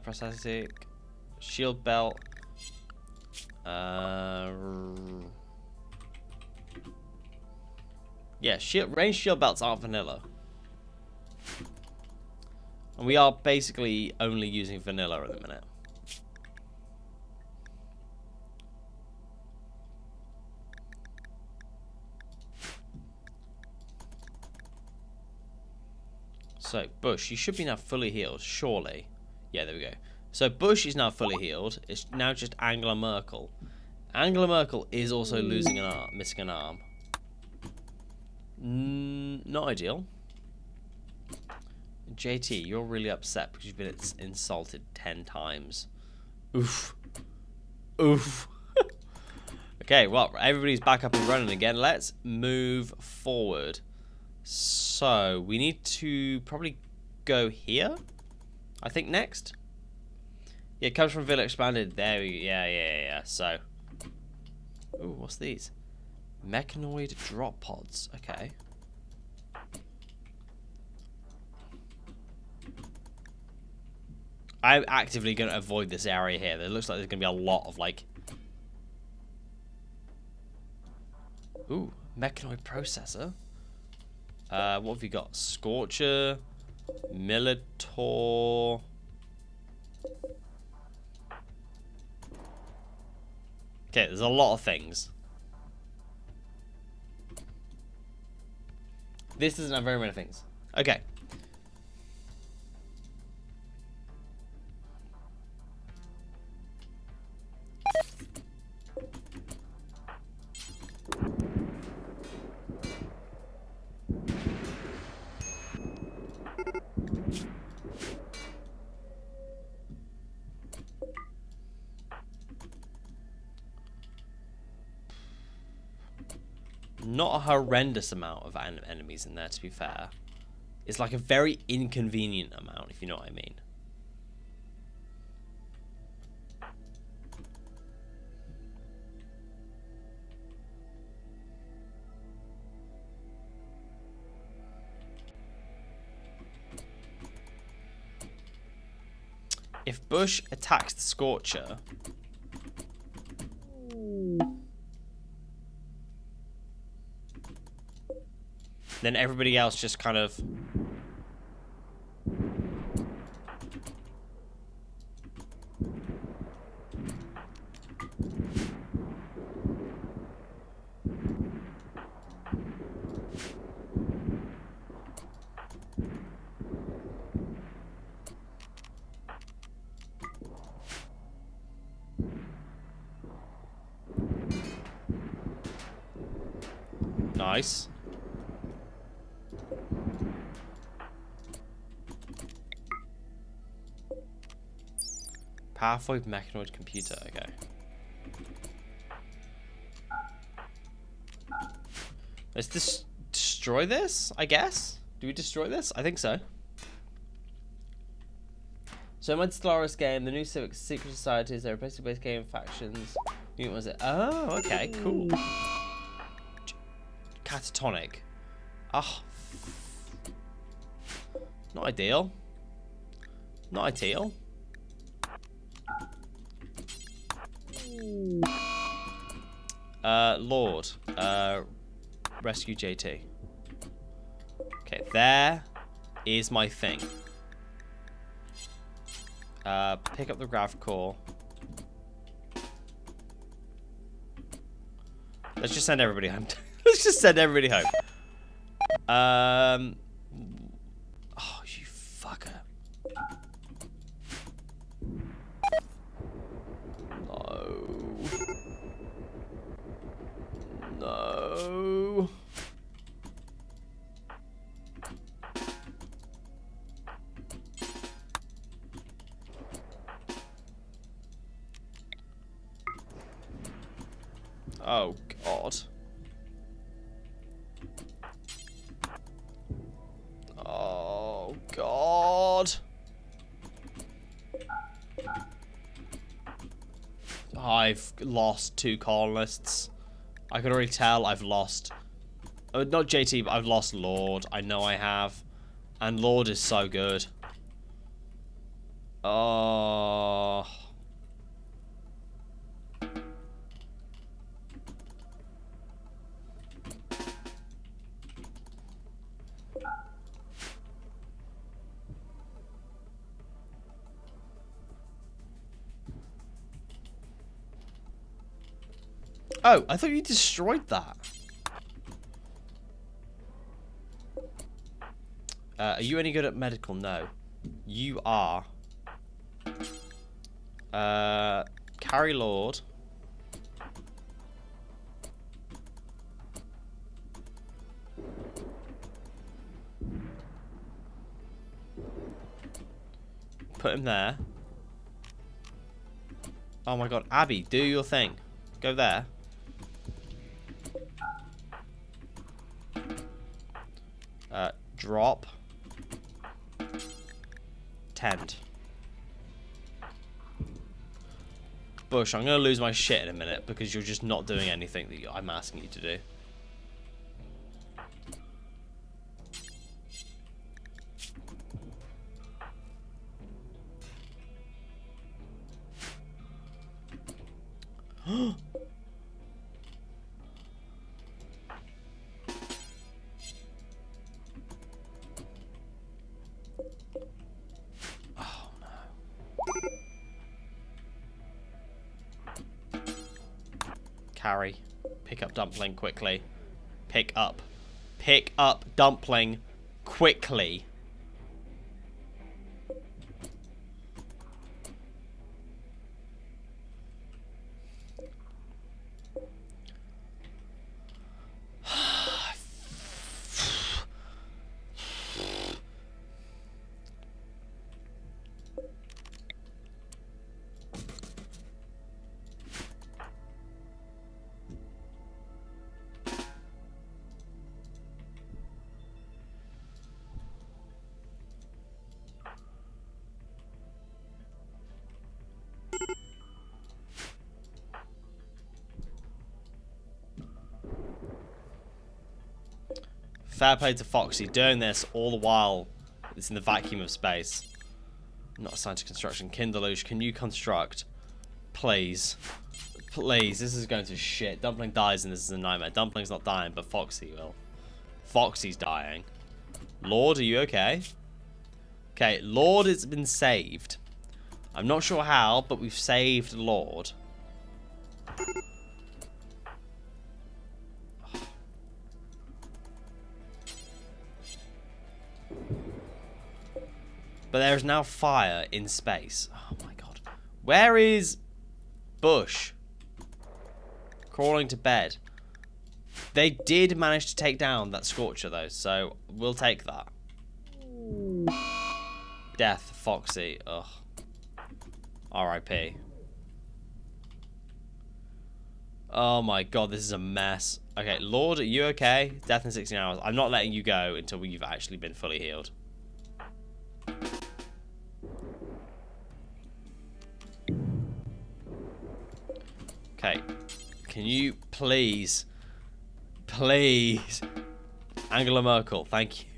Prosthetic. Shield belt. Yeah, range shield belts aren't vanilla. And we are basically only using vanilla at the minute. So, Bush, you should be now fully healed, surely. Yeah, there we go. So, Bush is now fully healed. It's now just Angela Merkel. Angela Merkel is also losing an arm, missing an arm. Not ideal. JT, you're really upset because you've been insulted 10 times. Oof. Oof. Okay, well, everybody's back up and running again. Let's move forward. So, we need to probably go here, I think, next. Yeah, it comes from Villa Expanded. There we go. Yeah. So, ooh, what's these? Mechanoid drop pods. Okay. I'm actively going to avoid this area here. It looks like there's going to be a lot of, like... ooh, mechanoid processor. What have we got? Scorcher, Militor. Okay, there's a lot of things. This doesn't have very many things. Okay. Not a horrendous amount of enemies in there, to be fair. It's like a very inconvenient amount, if you know what I mean. If Bush attacks the Scorcher... then everybody else just kind of... Nice. Powerful mechanoid computer, okay. Let's destroy this, I guess? Do we destroy this? I think so. So in my Stellaris game, the new Civic Secret Societies, they're basically based game factions. What was it? Oh, okay, cool. Catatonic. Oh. Not ideal. Not ideal. Lord. Rescue JT. Okay, there is my thing. Pick up the grav core. Let's just send everybody home. Let's just send everybody home. Oh, you fucker. No. No. Oh, God. Oh, God. I've lost 2 colonists. I can already tell I've lost... Oh, not JT, but I've lost Lord. I know I have. And Lord is so good. Oh... Oh, I thought you destroyed that. Are you any good at medical? No. You are. Carry Lord. Put him there. Oh my God, Abby, do your thing. Go there. Drop. Tend. Bush, I'm going to lose my shit in a minute because you're just not doing anything that I'm asking you to do. Carry. Pick up Dumpling quickly. Pick up. Pick up Dumpling quickly. Fair play to Foxy, doing this all the while it's in the vacuum of space. Not assigned to construction. Kinderloosh, can you construct? Please. Please, this is going to shit. Dumpling dies and this is a nightmare. Dumpling's not dying, but Foxy will. Foxy's dying. Lord, are you okay? Okay, Lord has been saved. I'm not sure how, but we've saved Lord. But there is now fire in space. Oh my god. Where is Bush? Crawling to bed. They did manage to take down that Scorcher though, so we'll take that. Death, Foxy. Ugh. R.I.P. Oh my god, this is a mess. Okay, Lord, are you okay? Death in 16 hours. I'm not letting you go until you've actually been fully healed. Okay. Can you please... Please. Angela Merkel, thank you.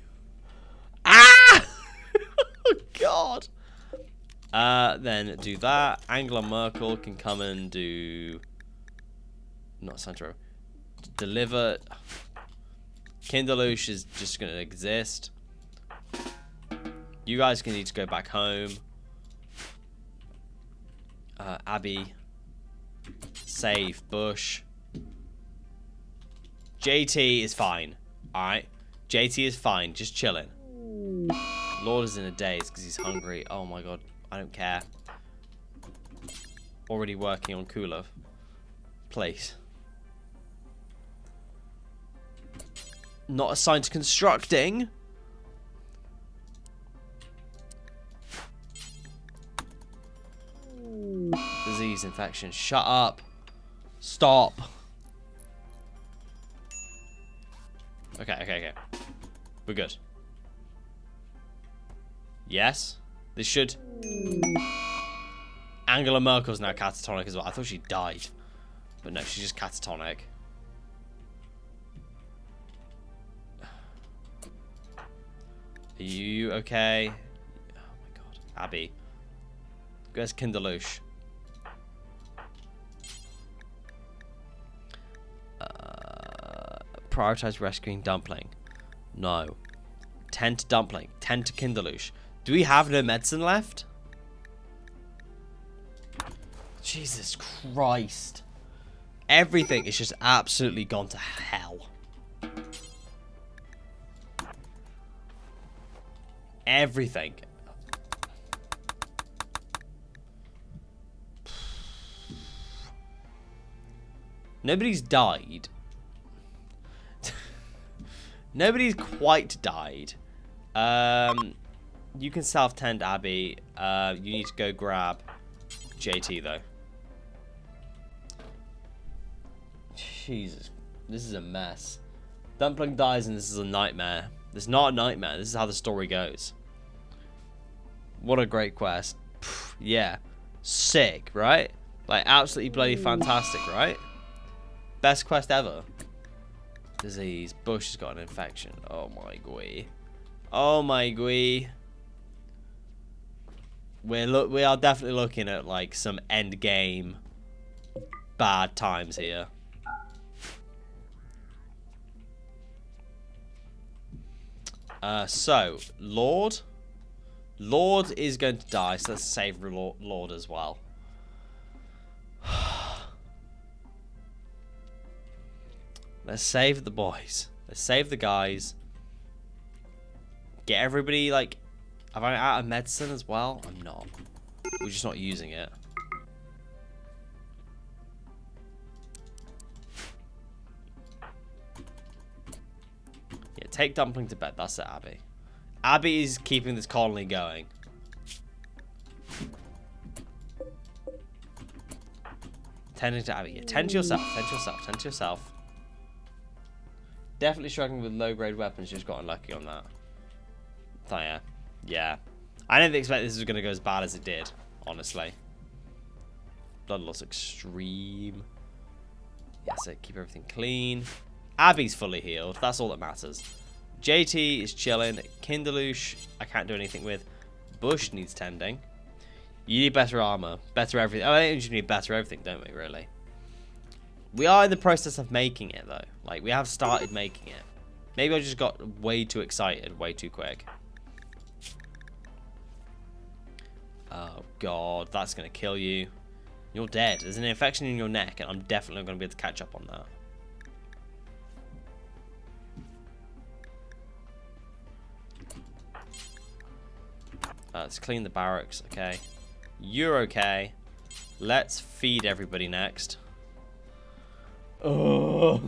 Ah! Oh god. Then do that. Angela Merkel can come and do... Not Sandro. Deliver. Kinderloosh is just going to exist. You guys can need to go back home. Abby. Save Bush. JT is fine. Alright. JT is fine. Just chilling. Lord is in a daze because he's hungry. Oh my god. I don't care. Already working on cooler. Please. Not assigned to constructing. Disease, infection. Shut up. Stop. Okay. We're good. Yes. This should... Angela Merkel's now catatonic as well. I thought she died. But no, she's just catatonic. Are you okay? Oh my god. Abby. Where's Kinderloosh? Prioritize rescuing Dumpling. No. 10 to Dumpling. 10 to Kinderloosh. Do we have no medicine left? Jesus Christ. Everything is just absolutely gone to hell. Everything. Nobody's died. Nobody's quite died. You can self-tend Abby. You need to go grab JT though. Jesus. This is a mess. Dumpling dies and this is a nightmare. This is not a nightmare. This is how the story goes. What a great quest. Yeah. Sick, right? Like, absolutely bloody fantastic, right? Best quest ever. Disease. Bush has got an infection. Oh my god. Oh my god. We are definitely looking at like some end game bad times here. So Lord is going to die, so let's save Lord as well. Let's save the boys. Let's save the guys. Get everybody, like... Am I out of medicine as well? I'm not. We're just not using it. Yeah, take Dumpling to bed. That's it, Abby. Abby is keeping this colony going. Tending to Abby. Yeah, tend to yourself. Tend to yourself. Tend to yourself. Definitely struggling with low-grade weapons. Just got unlucky on that. So, yeah. Yeah. I didn't expect this was going to go as bad as it did, honestly. Blood loss extreme. Yeah, so keep everything clean. Abby's fully healed. That's all that matters. JT is chilling. Kinderloosh, I can't do anything with. Bush needs tending. You need better armor, better everything. Oh, I think we just need better everything, don't we, really? We are in the process of making it, though. Like, we have started making it. Maybe I just got way too excited way too quick. Oh, God. That's going to kill you. You're dead. There's an infection in your neck, and I'm definitely going to be able to catch up on that. Let's clean the barracks. Okay. You're okay. Let's feed everybody next. Oh.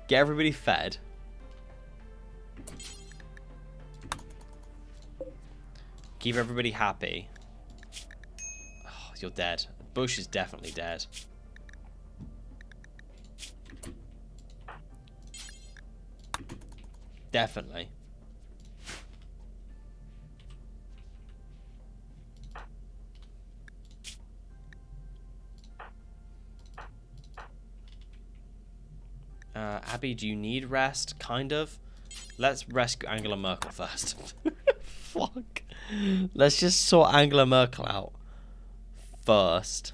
Get everybody fed. Keep everybody happy. Oh, you're dead. Bush is definitely dead. Definitely. Abby, do you need rest? Kind of. Let's rescue Angela Merkel first. Fuck. Let's just sort Angela Merkel out first.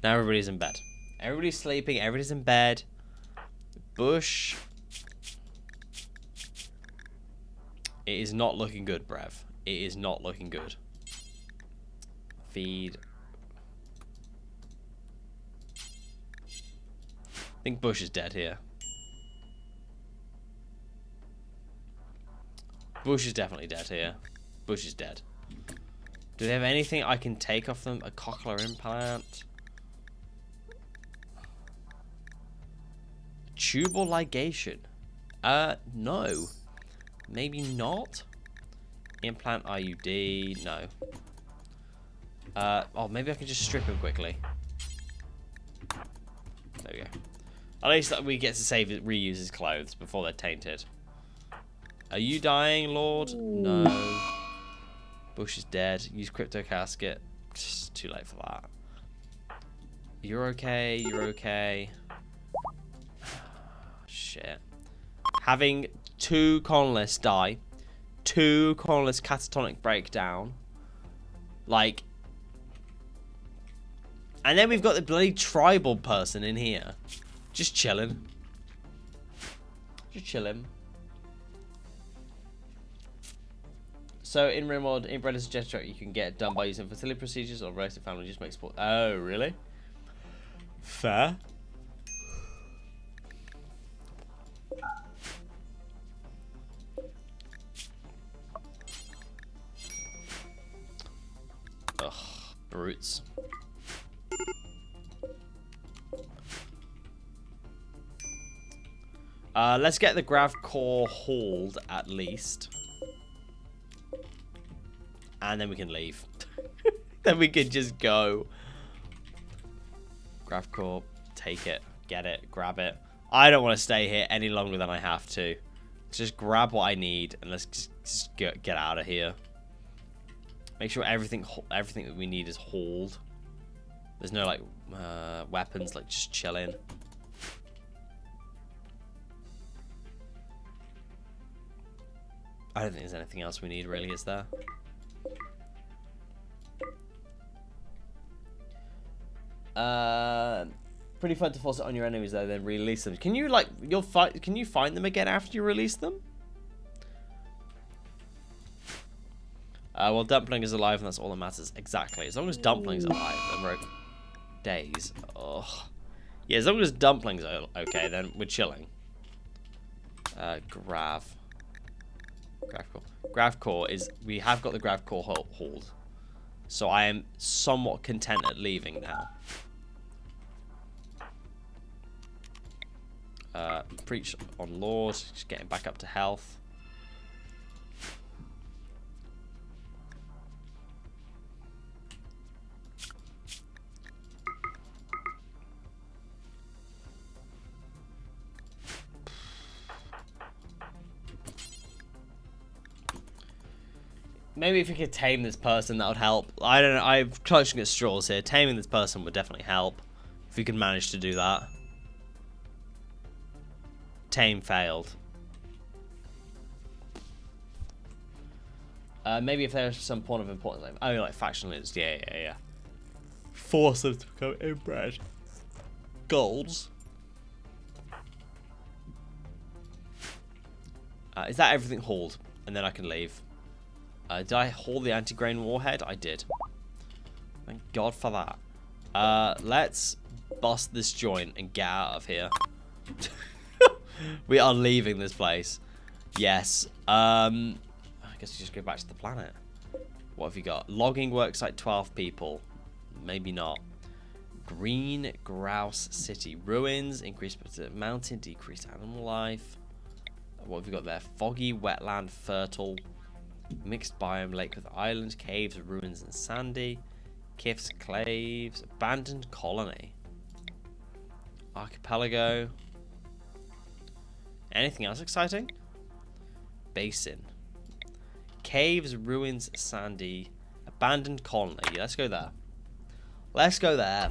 Now everybody's in bed. Everybody's sleeping. Everybody's in bed. Bush. It is not looking good, Brev. It is not looking good. Feed. I think Bush is dead here. Bush is definitely dead here. Bush is dead. Do they have anything I can take off them? A cochlear implant? Tubal ligation? No. Maybe not? Implant IUD? No. Oh, maybe I can just strip him quickly. There we go. At least we get to reuse his clothes before they're tainted. Are you dying, Lord? No. Bush is dead. Use crypto casket. Just too late for that. You're okay. You're okay. Shit. Having 2 colonists die. 2 colonists catatonic breakdown. Like. And then we've got the bloody tribal person in here. Just chilling. Just chilling. So in Rimworld, inbred is a gesture you can get done by using fertility procedures or related family just makes sport. Oh, really? Fair. Ugh, brutes. Let's get the grav core hauled at least. And then we can leave. Then we can just go. Grav core, take it, get it, grab it. I don't want to stay here any longer than I have to. Let's just grab what I need and let's just get out of here. Make sure everything that we need is hauled. There's no like weapons, like just chilling. I don't think there's anything else we need really, is there? Pretty fun to force it on your enemies though, then release them. Can you like can you find them again after you release them? Well, Dumpling is alive and that's all that matters. Exactly. As long as Dumpling's alive, then we're days. Ugh. Yeah, as long as Dumpling's okay, then we're chilling. Grav core. Grav core is, we have got the grav core hauled. So I am somewhat content at leaving now. Preach on Lord, just getting back up to health. Maybe if we could tame this person, that would help. I don't know. I'm clutching at straws here. Taming this person would definitely help. If we could manage to do that. Tame failed. Maybe if there's some point of importance. Like, oh, like faction leaders. Yeah. Force them to become inbred. Goals. Is that everything hauled? And then I can leave. Did I haul the anti-grain warhead? I did. Thank God for that. Let's bust this joint and get out of here. We are leaving this place. Yes. I guess we just go back to the planet. What have you got? Logging worksite, 12 people. Maybe not. Green Grouse City. Ruins, increased mountain, decreased animal life. What have we got there? Foggy, wetland, fertile, mixed biome, lake with islands, caves, ruins, and sandy. Cliffs, claves, abandoned colony. Archipelago. Anything else exciting? Basin. Caves, ruins, sandy, abandoned colony. Let's go there. Let's go there.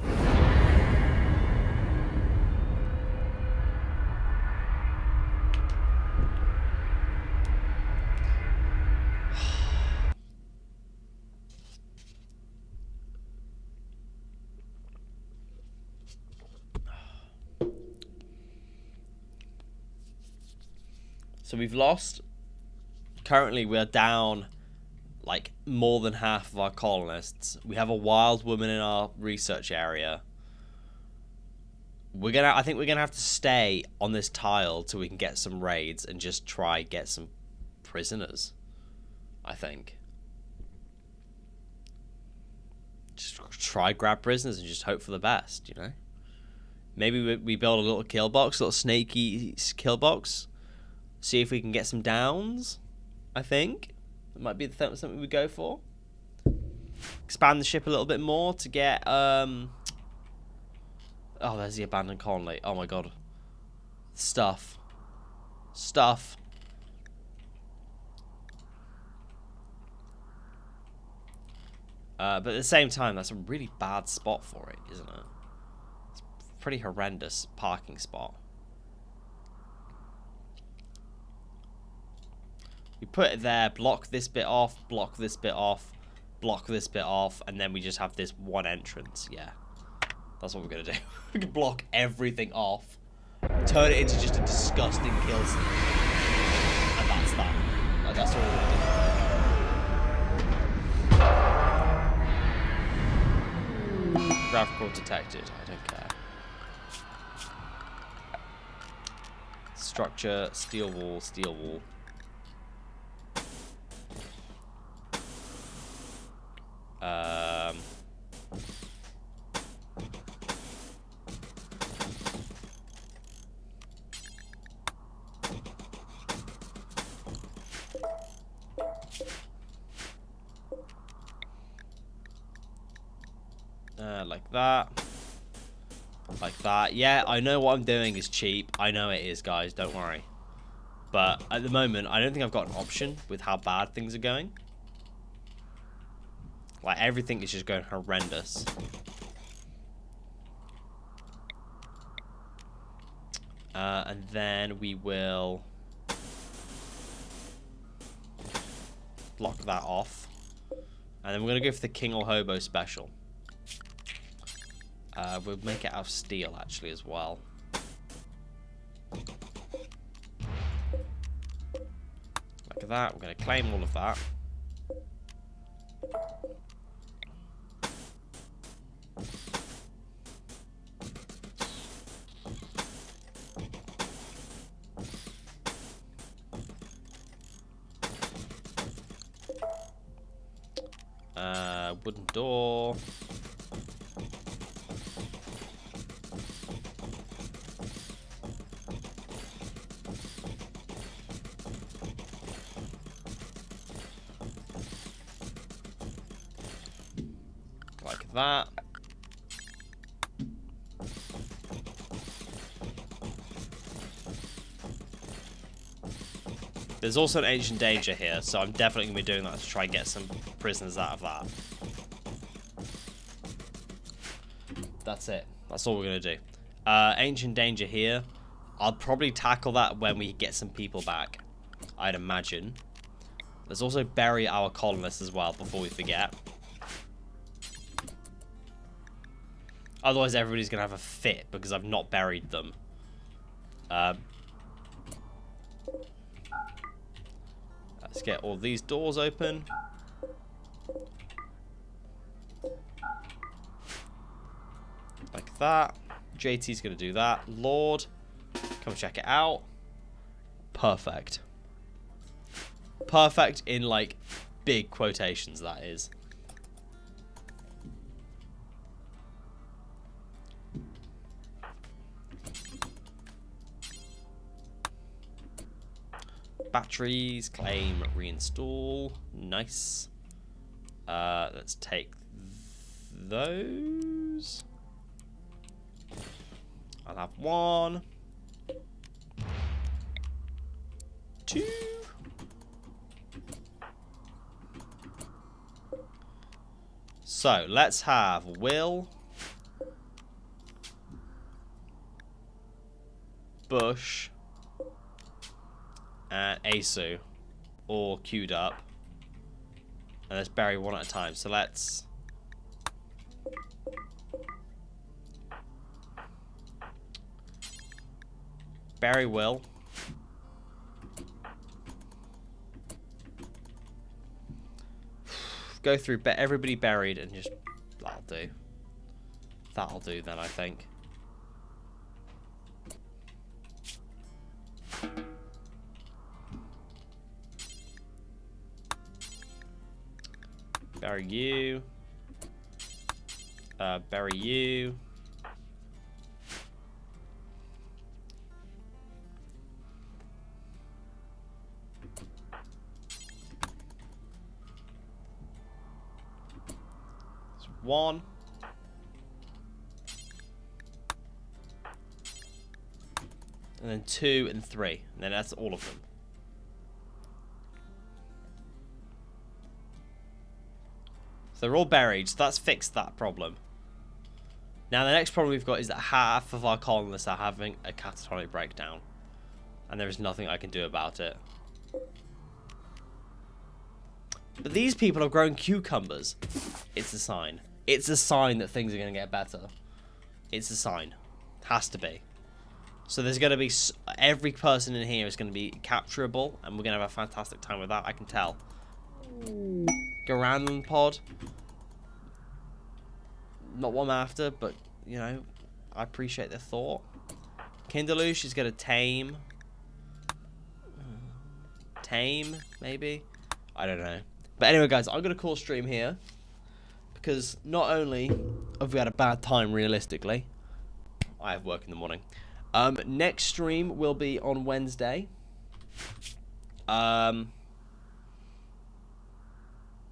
So we've lost. Currently, we are down like more than half of our colonists. We have a wild woman in our research area. I think we're gonna have to stay on this tile till we can get some raids and just try get some prisoners. I think. Just try grab prisoners and just hope for the best, you know. Maybe we build a little kill box, little snaky kill box. See if we can get some downs. I think it might be something we go for. Expand the ship a little bit more to get. Oh, there's the abandoned colony. Oh my god. Stuff. But at the same time, that's a really bad spot for it, isn't it? It's a pretty horrendous parking spot. We put it there, block this bit off, block this bit off, block this bit off, and then we just have this one entrance. Yeah, that's what we're going to do. We can block everything off, turn it into just a disgusting kill scene. And that's that. Like, that's all we're going to do. Graphical detected. I don't care. Structure, steel wall, steel wall. Like that. Like that. Yeah, I know what I'm doing is cheap. I know it is, guys. Don't worry. But at the moment, I don't think I've got an option with how bad things are going. Like, everything is just going horrendous. And then we will block that off. And then we're going to go for the King or Hobo special. We'll make it out of steel, actually, as well. Like that. We're going to claim all of that. Wooden door. Like that. There's also an ancient danger here, so I'm definitely going to be doing that to try and get some prisoners out of that. That's it. That's all we're going to do. Ancient danger here. I'll probably tackle that when we get some people back, I'd imagine. Let's also bury our colonists as well before we forget. Otherwise, everybody's going to have a fit because I've not buried them. Let's get all these doors open. Like that. JT's going to do that. Lord, come check it out. Perfect. Perfect in, like, big quotations, that is. Batteries, claim, reinstall. Nice. Let's take those. I'll have 1, 2. So, let's have Will, Bush, and Asu all queued up. And let's bury one at a time. So let's... bury Will. Go through everybody buried and just... that'll do. That'll do then, I think. Bury you. Bury you. There's 1. And then 2 and 3. And then that's all of them. They're all buried, so that's fixed that problem. Now the next problem we've got is that half of our colonists are having a catatonic breakdown. And there is nothing I can do about it. But these people have grown cucumbers. It's a sign. It's a sign that things are going to get better. It's a sign. Has to be. So there's going to be... every person in here is going to be capturable. And we're going to have a fantastic time with that, I can tell. Garanland pod. Not what I'm after, but, you know, I appreciate the thought. Kinderloosh is going to tame. Tame, maybe? I don't know. But anyway, guys, I'm going to call stream here. Because not only have we had a bad time, realistically, I have work in the morning. Next stream will be on Wednesday. And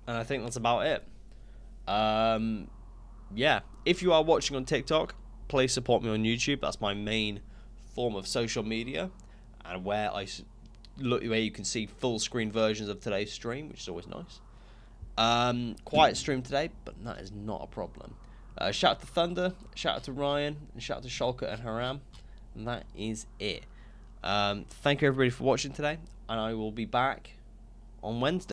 I think that's about it. Yeah, if you are watching on TikTok, please support me on YouTube. That's my main form of social media, and where where you can see full screen versions of today's stream, which is always nice. Quiet stream today, but that is not a problem. Shout out to Thunder, shout out to Ryan, and shout out to Shulka and Haram, and that is it. Thank you everybody for watching today, and I will be back on Wednesday.